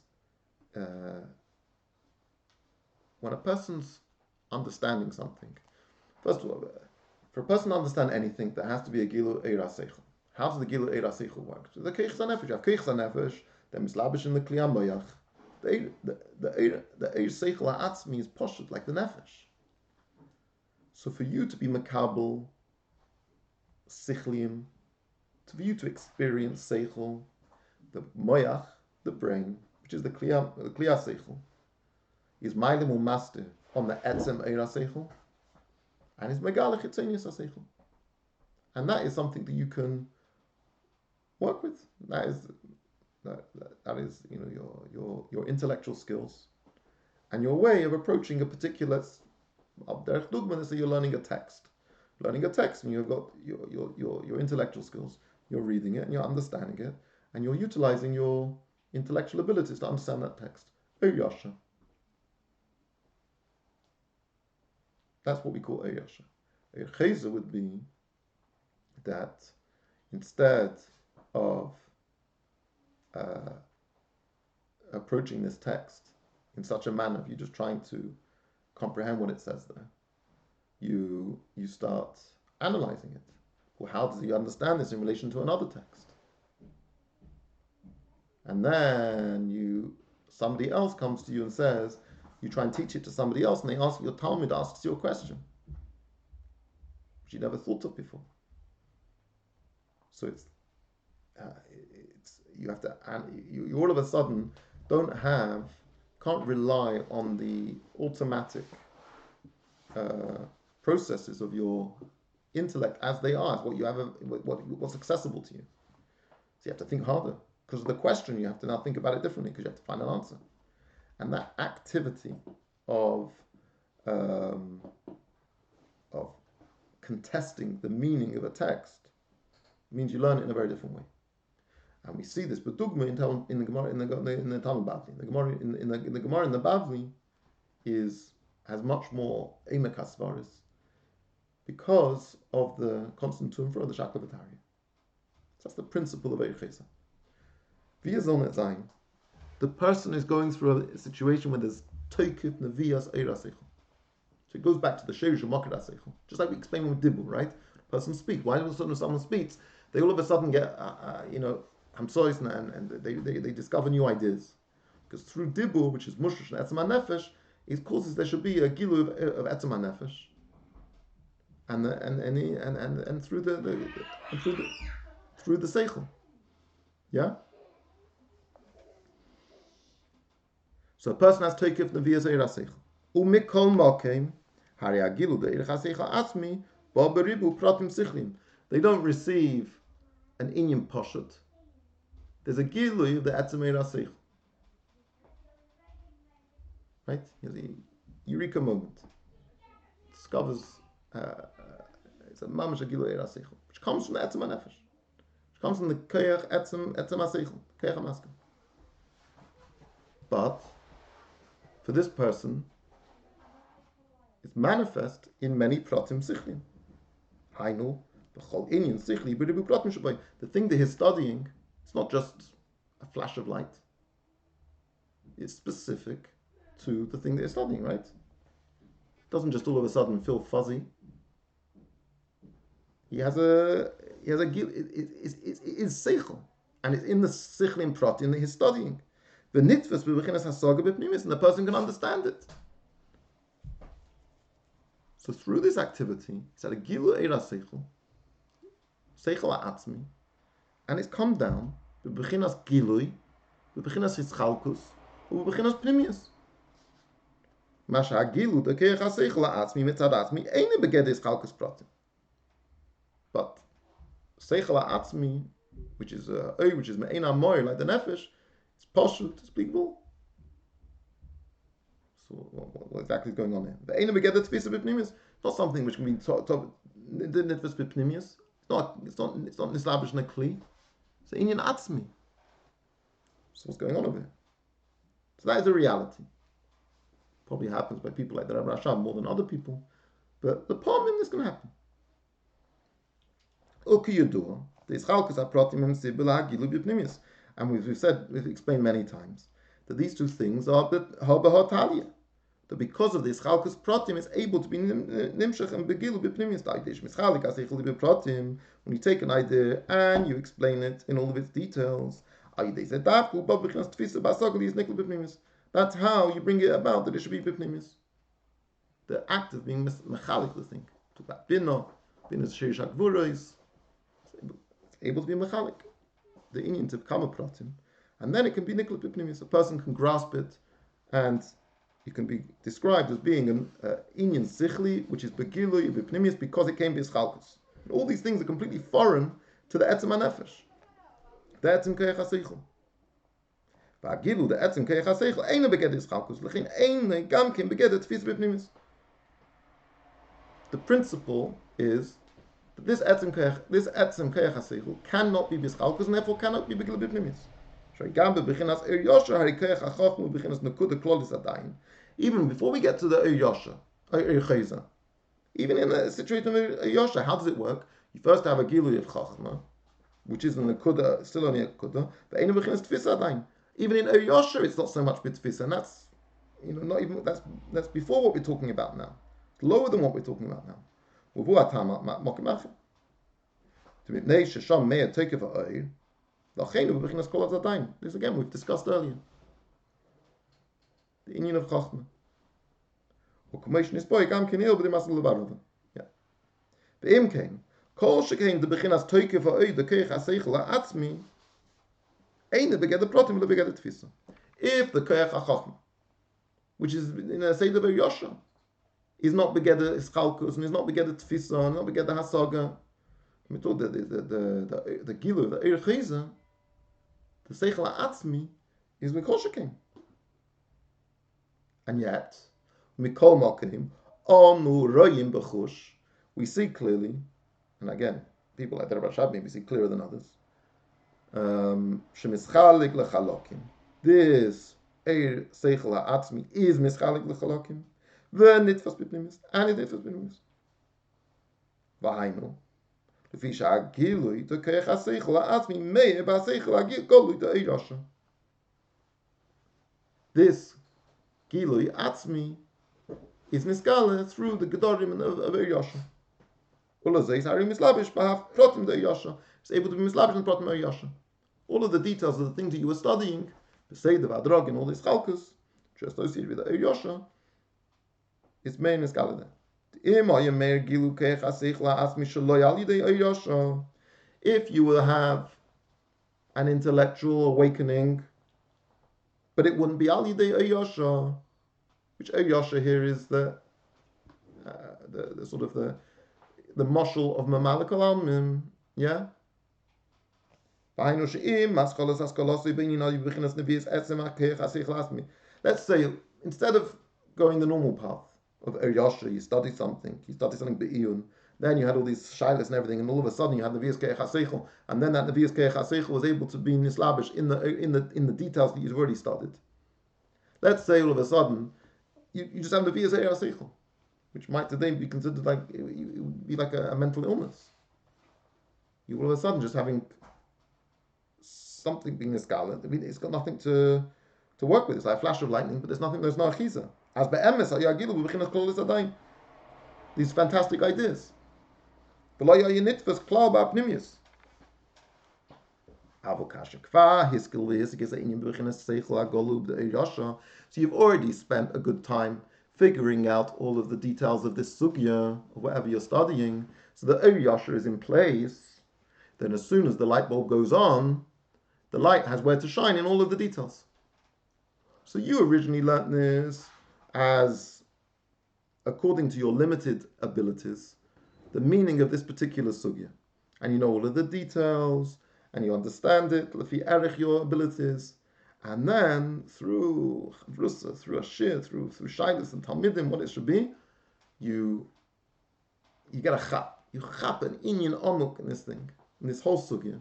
when a person's understanding something. First of all, for a person to understand anything, there has to be a Gilu Eira Seichel. How does the Gilu Eira Seichel work? So the Keich Zanefesh. You have Keich Zanefesh, then Mislabish in the Kliyam Bayach. The Eir Seichel Ha'atzmi is poshut, like the Nefesh. So for you to be Makabel, Sichliim, for you to experience Seichel, the Moyach, the brain, which is the Kliya Seichel, is Mailim Master on the Etzem Eira Seichel, and is Megalech Etzenius Seichel. And that is something that you can work with. That is your intellectual skills and your way of approaching a particular Derech Dugman is that you're learning a text. Learning a text, and you've got your intellectual skills. You're reading it and you're understanding it, and you're utilizing your intellectual abilities to understand that text. Eiyasha. That's what we call Eiyasha. Eicheza would be that instead of approaching this text in such a manner, you're just trying to comprehend what it says there, you start analyzing it. Well, how does he understand this in relation to another text? And then somebody else comes to you and says, you try and teach it to somebody else, and your Talmud asks you a question, which you never thought of before. So you have to, you all of a sudden can't rely on the automatic processes of your intellect as they are, is what you have, what's accessible to you. So you have to think harder. Because of the question, you have to now think about it differently because you have to find an answer. And that activity of contesting the meaning of a text means you learn it in a very different way. And we see this, but Dugma in the Gemara in the Talmud Bavli. The Gemara in the Gemara in the Bavli has much more emek hasvaris because of the constant tumfra, the shakla b'tari. So that's the principle of Eichesa. The person is going through a situation where there's toikif nevias eiraseichel. So it goes back to the sheirush of makar aseichel. Just like we explained with dibul, right? The person speaks. Why all of a sudden when someone speaks, they all of a sudden get, hamsois and they discover new ideas. Because through dibul, which is mushrish and etzem nefesh, it causes there should be a gilu of etzem nefesh, and through the seichel, yeah. So a person has toikif nevias eiraseichel. Umikol makim hari agilu de eiraseichel atzmi ba beribu pratim sichlim. They don't receive an inyan pashut. There's a gilu of the etzem eiraseichel. Right? He has a eureka moment. Discovers it's a mamash agilu eiraseichel, which comes from the etzem nefesh, which comes from the koyach etzem aseichel, koyach hamaskel. But for this person, it's manifest in many pratim sichlim. Hainu b'chol inyan sichli b'ribu pratim shabay. The thing that he's studying, it's not just a flash of light. It's specific to the thing that he's studying, right? It doesn't just all of a sudden feel fuzzy. He has a it is seichel, and it's in the sichlim pratim that he's studying. The nitfus b'bechinas hasaga b'pnimis, and the person can understand it. So through this activity, it's at a gilu eira seichel ha'atzmi, and it's come down b'bechinas gilui, b'bechinas hischalkus, b'bechinas pnimius. Masha hagilu dekeich ha'seichel ha'atzmi mitzad atzmi eine beged hischalkus pratim. But seichel ha'atzmi, which is me'ena moir like the nefesh, it's pashut, it's believable. So what exactly is going on here? The ain't we get the tefisa b'pnimius. It's not something which can be taught. The nitfus b'pnimius. It's not nislabish nekli. It's inyan atzmi. So what's going on over here? So that is a reality. Probably happens by people like the Rabbi Rasham more than other people, but the problem is going to happen. And we've explained many times that these two things are b'hotalia. That because of this, chalkus pratim is able to be nimshech and begilu b'pnimius da'idish. Mischalik aseichel b'pratim. When you take an idea and you explain it in all of its details, that's how you bring it about that it should be b'pnimius. The act of being mechalik the thing. To that bina is shirish hakvuros. It's able to be mechalik. The inyan to become a pratim, and then it can be nikla b'pnimius. A person can grasp it, and it can be described as being an inyan sichli, which is begilui b'pnimius, because it came b'yischalkus. All these things are completely foreign to the etzem hanefesh, the etzem koyach haseichel. V'agilu the etzem koyach haseichel eina beged yischalkus, lechin eina gam ken beged tefis b'pnimius. The principle is that this etzem koyach haseichel cannot be b'yischalkus, and therefore cannot be begilui b'pnimius. Even before we get to the Yosha, even in a situation of Yosha, how does it work? You first have a Gilui of Chachma, which is in the Kuda, still only a Kuda, but even in Yosha, it's not so much B'tfisa, and that's not even that's before what we're talking about now. It's lower than what we're talking about now. This again we've discussed earlier. The inyan of Chachma. Yeah. The imkain. Kol shekain the bechinas toike va'oy the keich haseichel ha'atzmi ain't the beged the pratim the beged the tefisa. If the keich ha'chachma, which is in a seder of Yosha, is not begeder ischalkus, and is not begeder tfisa, and not begeder hasaga. We told the gilu, the eir chayza, the seichel ha'atzmi, is mikol shekem. And yet, mikol malkeim, anu royim b'chush, we see clearly, and again, people like the Rabbi Shabbi, we see clearer than others. Shemischalik lechalokim. This eir seichel ha'atzmi is mischalik lechalokim. V'nitfas b'pnimis, and it nitfas b'pnimis. V'hainu. לפי שהגילוי תוכיח השכל העצמי מאיר בהשכל הגילוי דאי רשע. This gilui atzmi is niskala through the gedorim of Eir Yasha. Ulazais are mislabish b'haf protim Eir Yasha. It's able to be mislabish and protim Eir Yasha. All of the details of the things that you were studying, the Seder, the Adrog, and all these chalkus, which are associated with Eir Yasha, it's main niskala there. If you will have an intellectual awakening, but it wouldn't be al yidei Eir, which Eir here is the sort of the mashal of Mamalik al-Almim, yeah. Let's say instead of going the normal path of Eir you study something be'iyun, then you had all these shilas and everything, and all of a sudden you had Nevi'as Ke'ech HaSeichel, and then that Nevi'as Ke'ech HaSeichel was able to be nislabish in the details that you've already studied. Let's say all of a sudden you just have Nevi'as Ke'ech HaSeichel, which might today be considered like it would be like a mental illness. You all of a sudden just having something being niskala. I mean, it's got nothing to work with. It's like a flash of lightning, but there's no achiza. As be'emes hayagilu b'chinas kol l'sadayin. These fantastic ideas. V'lo yayinitvas klau ba'pnimius. Avokasha kva hiskil hiskis ha'inyan b'chinas seichel ha'golub de'Eir Yasha. So you've already spent a good time figuring out all of the details of this sugya, or whatever you're studying. So the Eir Yasha is in place. Then as soon as the light bulb goes on, the light has where to shine in all of the details. So you originally learnt this as, according to your limited abilities, the meaning of this particular sugya. And you know all of the details, and you understand it, lefi erech your abilities. And then through Rusa, through Ashir, through Shailis and Talmidim, what it should be, you get a chap. You chap an inyan omuk in this thing, in this whole sugya.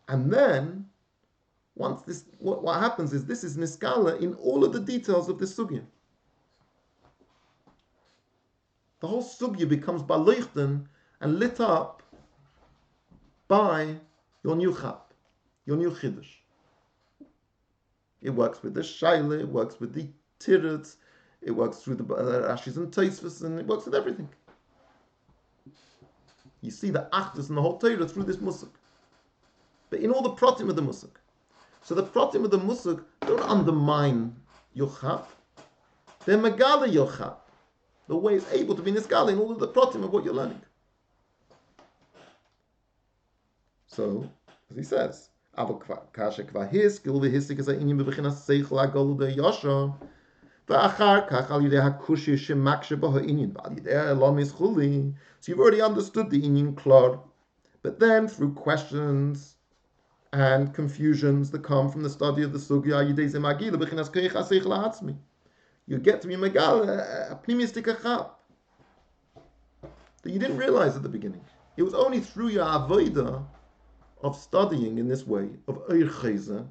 And then, once this, what happens is this is niskala in all of the details of this sugya. The whole sugya becomes baleuchten and lit up by your new chap, your new chiddush. It works with the shaila, it works with the tirut, it works through the Rashis and Tosfos, and it works with everything. You see the achdus and the whole Torah through this musuk. But in all the pratim of the musuk. So the pratim of the musuk don't undermine your chap. They're megala your chap. The way it's able to be niskala in all of the pratim of what you're learning. So, as he says, kasha kva hiskil v'hisik is ha'inyan b'bechinas seichel ha'golu de'yasha v'achar kach al yidei ha'kushi shemakshe bo ha'inyan v'al yidei ha'elam ischuli. So you've already understood the inyan klor, but then through questions and confusions that come from the study of the sugya, you get to be megal, a pnimistic achap that you didn't realize at the beginning. It was only through your avodah of studying in this way of Eir Chayza,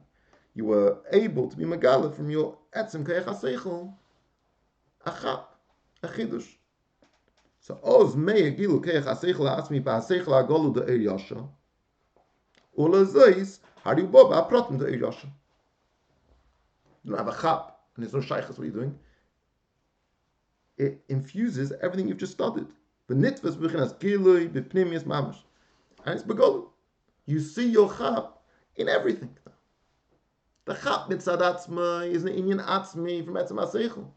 you were able to be megala from your etzem keich haseichel achap, a chidush. So oz mei gilu keich haseichel ha'atzmi ba'aseichel ha'golu de'Eir Yasha. All these, how do you bob a proton to Eir Yasha? You don't have a chap, and there's no shaykhs. What are you doing? It infuses everything you've just studied. The nitvas b'chinas gilui b'pnimius mamash, and it's begolu. You see your chap in everything. The chap mitzad atzma is an inyan atzmi from etzem haseichel.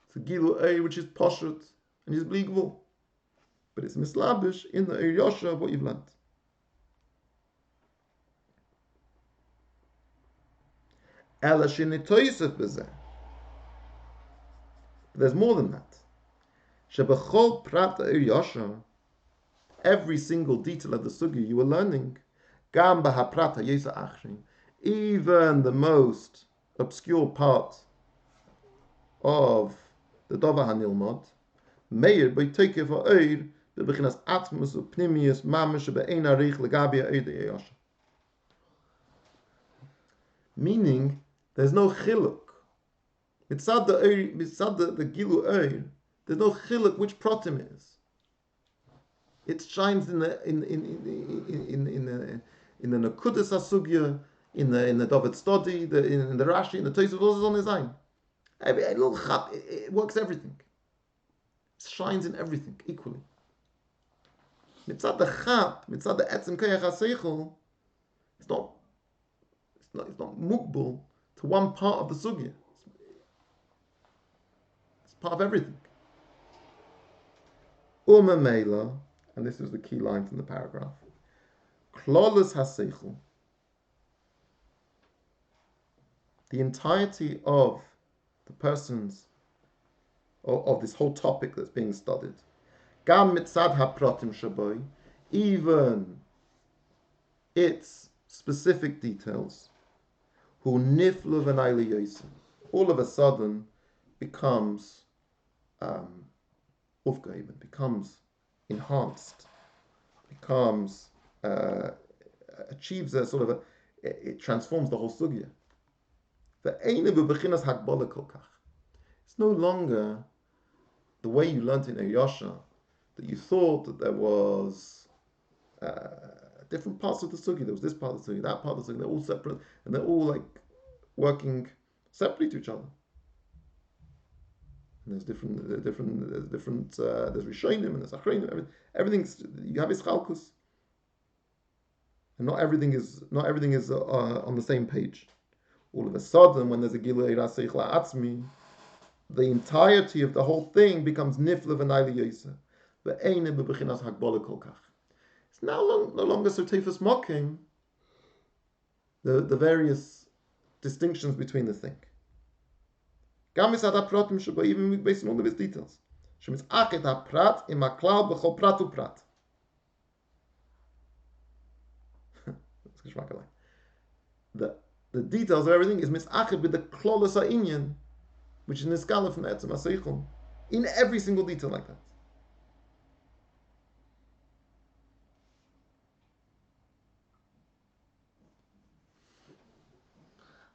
It's a gilu Eir which is poshut and is bligvul, but it's mislabish in the Eir Yasha of what you've learned. Ela shenitoisef bezeh. But there's more than that. Shebechol prat yasha, every single detail of the sugya you were learning, gam b'haprat yesa achrin, even the most obscure part of the davar hanilmod, meir b'teikef ha'oir b'bechinas atmos upnimius mamash be'ein arich legabi ha'oir yasha. Meaning, there's no chiluk. Mitzad the gilu oir, there's no chiluk which pratim is. It shines in the Nekudas Asugya, in the David study, in the Rashi, in the Tosafos, all is on his own. Every little chat, it works everything. It shines in everything equally. Mitzad the chat, mitzad the etzem koyach haseichel, it's not mukbul to one part of the sugya. It's part of everything. Meila, and this is the key line from the paragraph. Klolus haseichel, the entirety of the person's, of this whole topic that's being studied. Gam mitzad hapratim shaboy, even its specific details, hu niflu v'nayli yosem, all of a sudden becomes ufgeiben, becomes enhanced, becomes achieves a sort of it transforms the whole sugya. It's no longer the way you learnt in Yasha, that you thought that there was different parts of the sugya. There was this part of the sugya, that part of the sugya. They're all separate, and they're all like working separately to each other. And there's different. There's Rishonim and there's Achreinim. Everything's, you have Ischalkus, and not everything is on the same page. All of a sudden, when there's a Gilui Rasich La'atzmi, the entirety of the whole thing becomes Nifla V'nayli Yosef. Ve'eine B'bechinas Hagbala Kol Kach. It's no longer so Tefus mocking the various distinctions between the thing. Gam is pratim sheba, even based on all of its details. Shemitz achet ha'prat im ha'klal b'chol prat u'prat. The details of everything is misachet with the klolos ha'inyan, which is niskala from the etzem ha'seichel, in every single detail like that.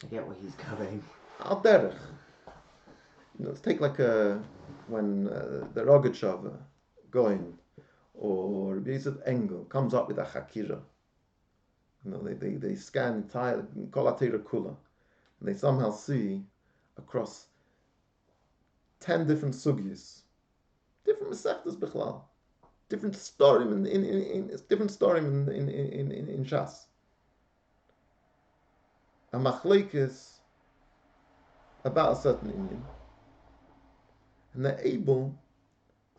I get what he's going. Al derech. Let's take like when the Rogachover going, or Rabbi Yosef Engel comes up with a Hakira. They scan entire Kolatera Kula, and they somehow see across 10 different sugyas, different Masechtas Bichlal, different storim in Shas, a machlekes about a certain Indian. And they're able,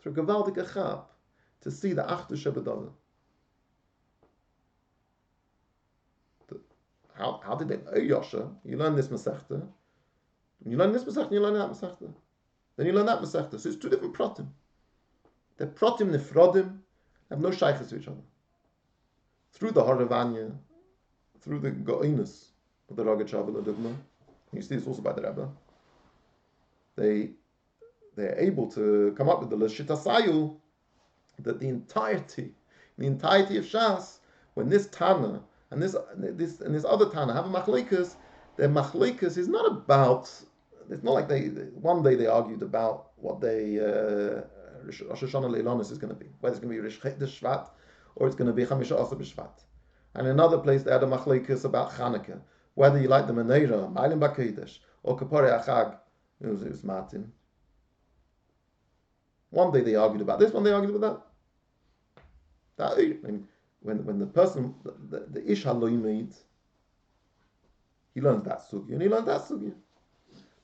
through Gavaldik Achab, to see the Achdu Shebedava. How did they? Oh, Yosha, you learn this Masechta, you learn this Masechta, you learn that Masechta, then you learn that Masechta. So it's two different pratim. They're pratim nefrodim, have no shaykhs to each other. Through the Haravanya, through the Go'inus of the Rogachover Ladugma, you see this also by the Rebbe, they're able to come up with the Lashitasayu, that the entirety of Shas, when this Tana and this other Tana have a machlekas, their machlekas is not about. It's not like one day they argued about what Rosh Hashanah Leilanis is going to be, whether it's going to be Rish Shvat or it's going to be Chamisha Asa B'Shvat. And in another place they had a machlekas about Chanukah, whether you like the Menorah, Ma'alim B'Kodesh, or Kapore Achag, it was Martin. One day they argued about this, one day they argued about that. When the person, the Ish HaLoimeid, he learns that sugya, and he learns that sugya.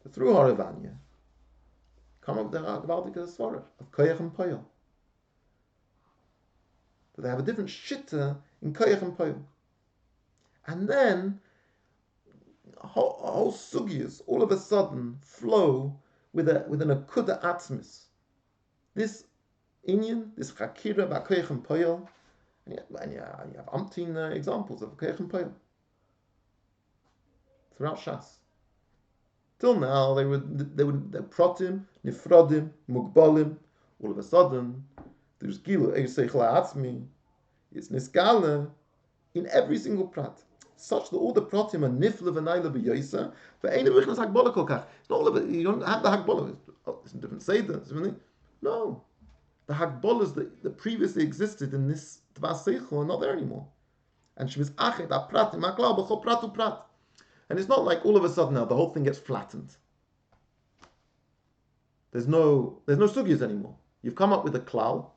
But through Haravanya, come up with the Gavaldik Svarah of Koyach and Poyel. But they have a different shitta in Koyach and Poyel. And then, whole sugyas all of a sudden flow with an akuda atzmis. This inyan, this chakira b'koyach and poyel, and you have umpteen examples of koyach and poyel throughout Shas. Till now, they were protim, nifrodim, mugbalim. All of a sudden, there's gilu eiseichel ha'atzmi. It's niskala in every single prat, such that all the pratim are nifle v'naila b'yoisa, but ain't b'chnas hakbala kol kach. It's not all of it. You don't have the hakbala. It's a different seder. No, the hakbalas that previously existed in this tvas seichel are not there anymore. And she was achet pratim haklal b'chol pratu prat. And it's not like all of a sudden now the whole thing gets flattened. There's no sugyas anymore. You've come up with a klal,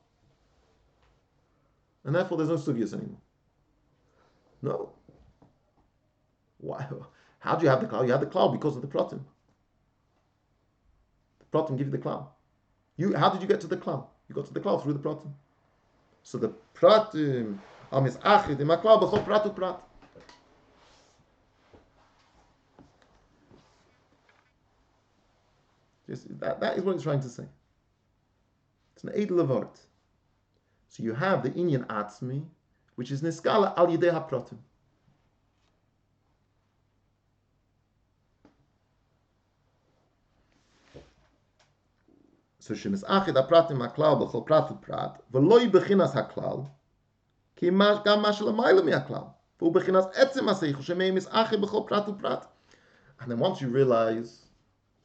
and therefore there's no sugyas anymore. No. Why? How do you have the klal? You have the klal because of the pratim. The pratim give you the klal. How did you get to the klal? You got to the klal through the pratim. So the pratim is achid im klal b'chol pratu prat. That is what it's trying to say. It's an edel of art. So you have the inyan atzmi, which is niskala al yidei hapratim. So shemis achid hapratim haklal b'chol pratu prat, v'loi b'chinas haklal, ki gam mashal amayla mi haklal, v'u b'chinas etzim haseichel shemei mis achid b'chol pratu prat. And then once you realize,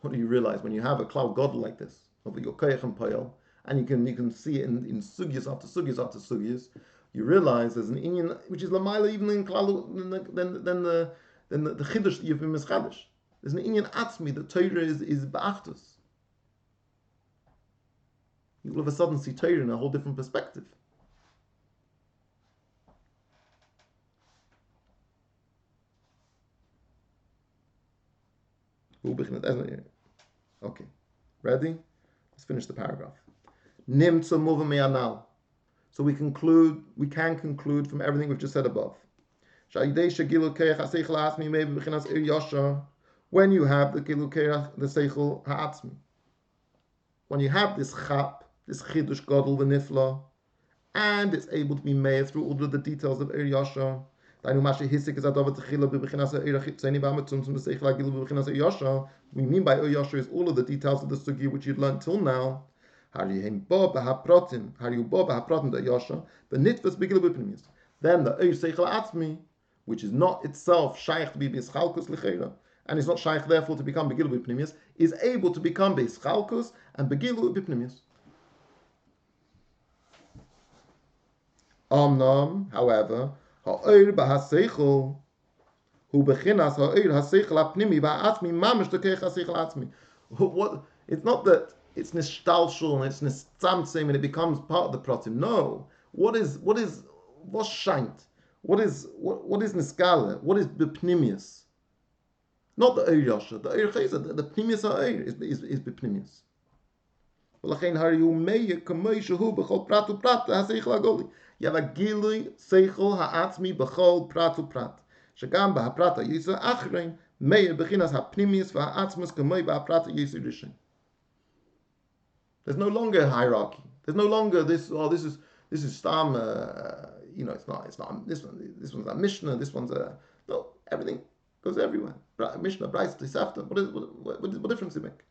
what do you realize when you have a cloud god like this over your koyach and poyel, and you can see it in sugyas after sugyas after sugyas, you realize there's an inyan which is lamaila even in klal than the chiddush that you've been mischadish. There's an inyan atzmi that Torah is ba'achtus. You all of a sudden see Torah in a whole different perspective. Okay, ready? Let's finish the paragraph. Nimtza muva me'anal. So we can conclude from everything we've just said above. When you have the gilu keach, the seichel ha'atzmi, when you have this chap, this chidush gadol v'nifla, and it's able to be made through all of the details of Ir Yasha. We mean by Ir Yasha is all of the details of the sugi which you'd learned till now. Then the Ir Seichel Atzmi, which is not itself shaykh to be bischalkus l'cheira, and is not shaykh therefore to become begilu b'pnimius, is able to become bischalkus and begilu b'pnimius. However, ha'oir b'haseichel hu bechinas ha'oir haseichel ha'pnimi v'ha'atzmi mamish t'keich haseichel ha'atzmi. What? It's not that it's nishtalshul and it's nitzamtzim and it becomes part of the pratim. No. What's shaint? What is niskala? What is b'pnimius? Not the oir yasha. The oir chayza. The pnimius ha'oir is b'pnimius. V'lachein harihu meya kamei shehu b'chol pratu prat haseichel ha'goli. You have a gilui seichel ha'atzmi b'chol pratu prat. Shagam b'ha'prat ha'yisa achrein meir b'chinas ha'pnimius v'ha'atzmus kamei b'ha'prat ha'yisa rishon. There's no longer a hierarchy. There's no longer this. Oh, this is stam. It's not. This one's a mishnah. This one's a no. Everything goes everywhere. Mishnah, Bryce, Tisafta. What difference does it make?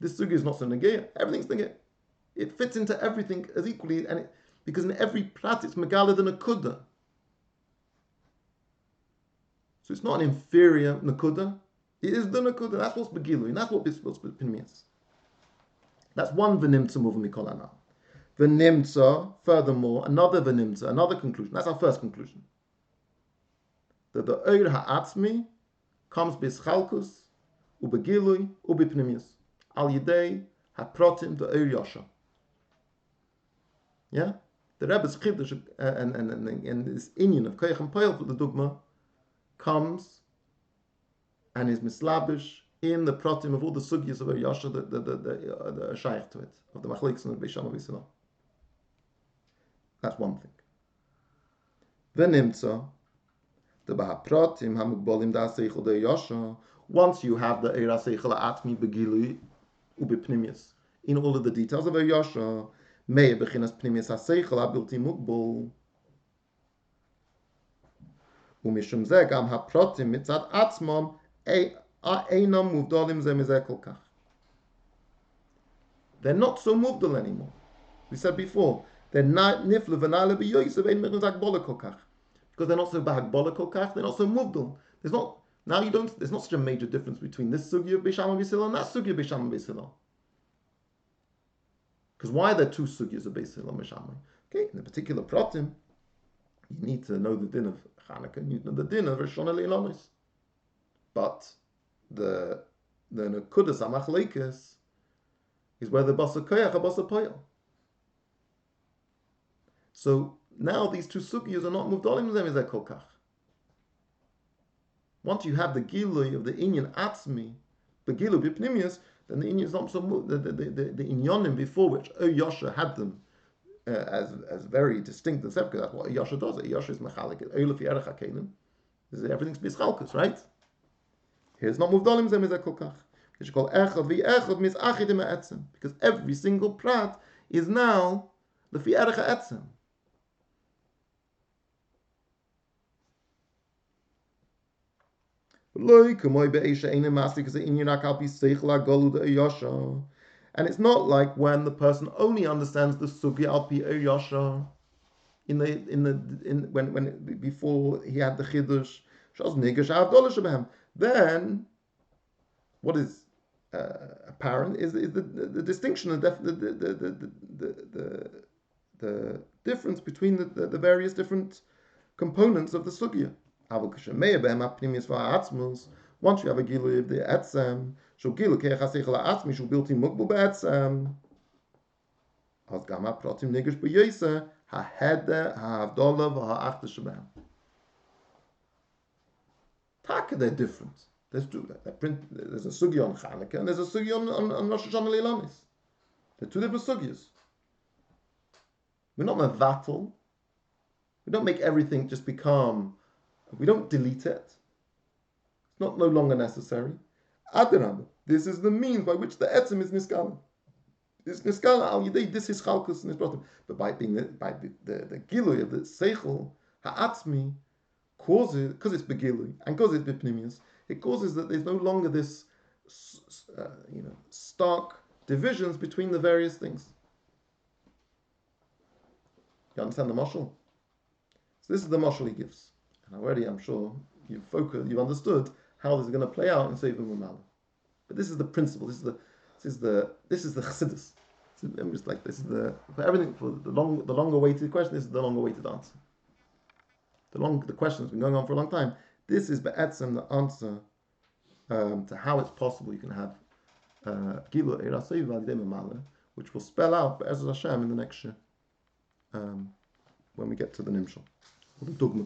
This sugi is not so negaya. Everything's negaya. It fits into everything as equally, because in every prat it's megala than a kuda. So it's not an inferior nakuda. It is the nakuda. That's what's begilu, and that's what pnimius. That's one v'nimtza muva mikol anal. V'nimtza, furthermore, another v'nimtza, another conclusion. That's our first conclusion. That the oir ha'atzmi comes b'schalkus, u'begilui, u'b'pnimius. Al yidei ha'protim the oir yasha. Yeah? The Rebbe's chiddush and this inyan of koyach and poyel for the dogma comes and is mislabish in the pratim of all the sugyas of Yasha, the shaykh to it, of the machlekes and the Beisham of Yisrael. That's one thing. V'nimtza, the bahapratim hamugbolim da seichel de Yasha, once you have the Eira Seichel Atmi Begili Ubipnimius in all of the details of a Yasha, Mei Bechinas Pnimius HaSeichel Abilti Mukbol Umishum Ze Gam HaProtim Mitzad Atzmam Einam Muvdolim Ze Mizeh Kol Kach. They're not so muvdal anymore. We said before, they're not nifle v'nale b'yoysev ein mechus hakbola kol kach. Because they're not so bahakbola kol kach, they're not so muvdal. There's not such a major difference between this sugya of Beisham and Beis Hillel and that sugya of Beisham and Beis Hillel. Because why are there two sugyas of Beis Hillel and Beisham? Okay, in the particular pratim, you need to know the din of Chanukah, you need to know the din of Rosh Hashanah le'Ilamis. But the nekudas amachleikes is where the basa koyach and basa poyel. So now these two sugyas are not muvdalim them is that kol kach. Once you have the gilui of the inyan atzmi, the gilui b'pnimius, then the inyan is not so the inyanim before which Yasha had them as very distinct and separate. That's what Yasha does. Yasha is mechalik. Oil fi erech hakelim. Everything's bischalkus, right? Here's not muvdalim them is that kol kach. Because every single prat is now the fi erech ha'etzem. And it's not like when the person only understands the sugya al pi yasha when before he had the chidush. Then what is apparent is the distinction, the difference between the various different components of the sugya. Once you have a gilui of the etzem, so gilu keichaseichel ha'atzmi shu bilti mukbul be'etzem. As gam ha'pratim nigish b'yoyse ha'hede ha'avdola v'ha'achta shebehem. Taka, they're different. There's two. There's a sugya on Chanukah and there's a sugya on Rosh Hashanah le'Ilamis. They're two different sugyas. We're not mevatel. We don't make everything just become. We don't delete it. It's no longer necessary. Adarabah. This is the means by which the etzem is niskala. It's niskala al yidei. This is chalkus and nisbratim. But by the gilui of the seichel ha'atzmi causes, because it's begilui and because it's bipnimius, it causes that there's no longer this stark divisions between the various things. You understand the mashal? So this is the mashal he gives. Already, I'm sure you've understood how this is going to play out in Sefer Mumala. But this is the principle. This is the chassidus. I'm just like this is for everything, for the long awaited question. This is the long awaited answer. The question has been going on for a long time. This is be'etzem the answer to how it's possible you can have Gilu Eira Seiv V'Alidei Mumala, which will spell out Be'ezus Hashem in the next year when we get to the Nimshal. Or the Dogma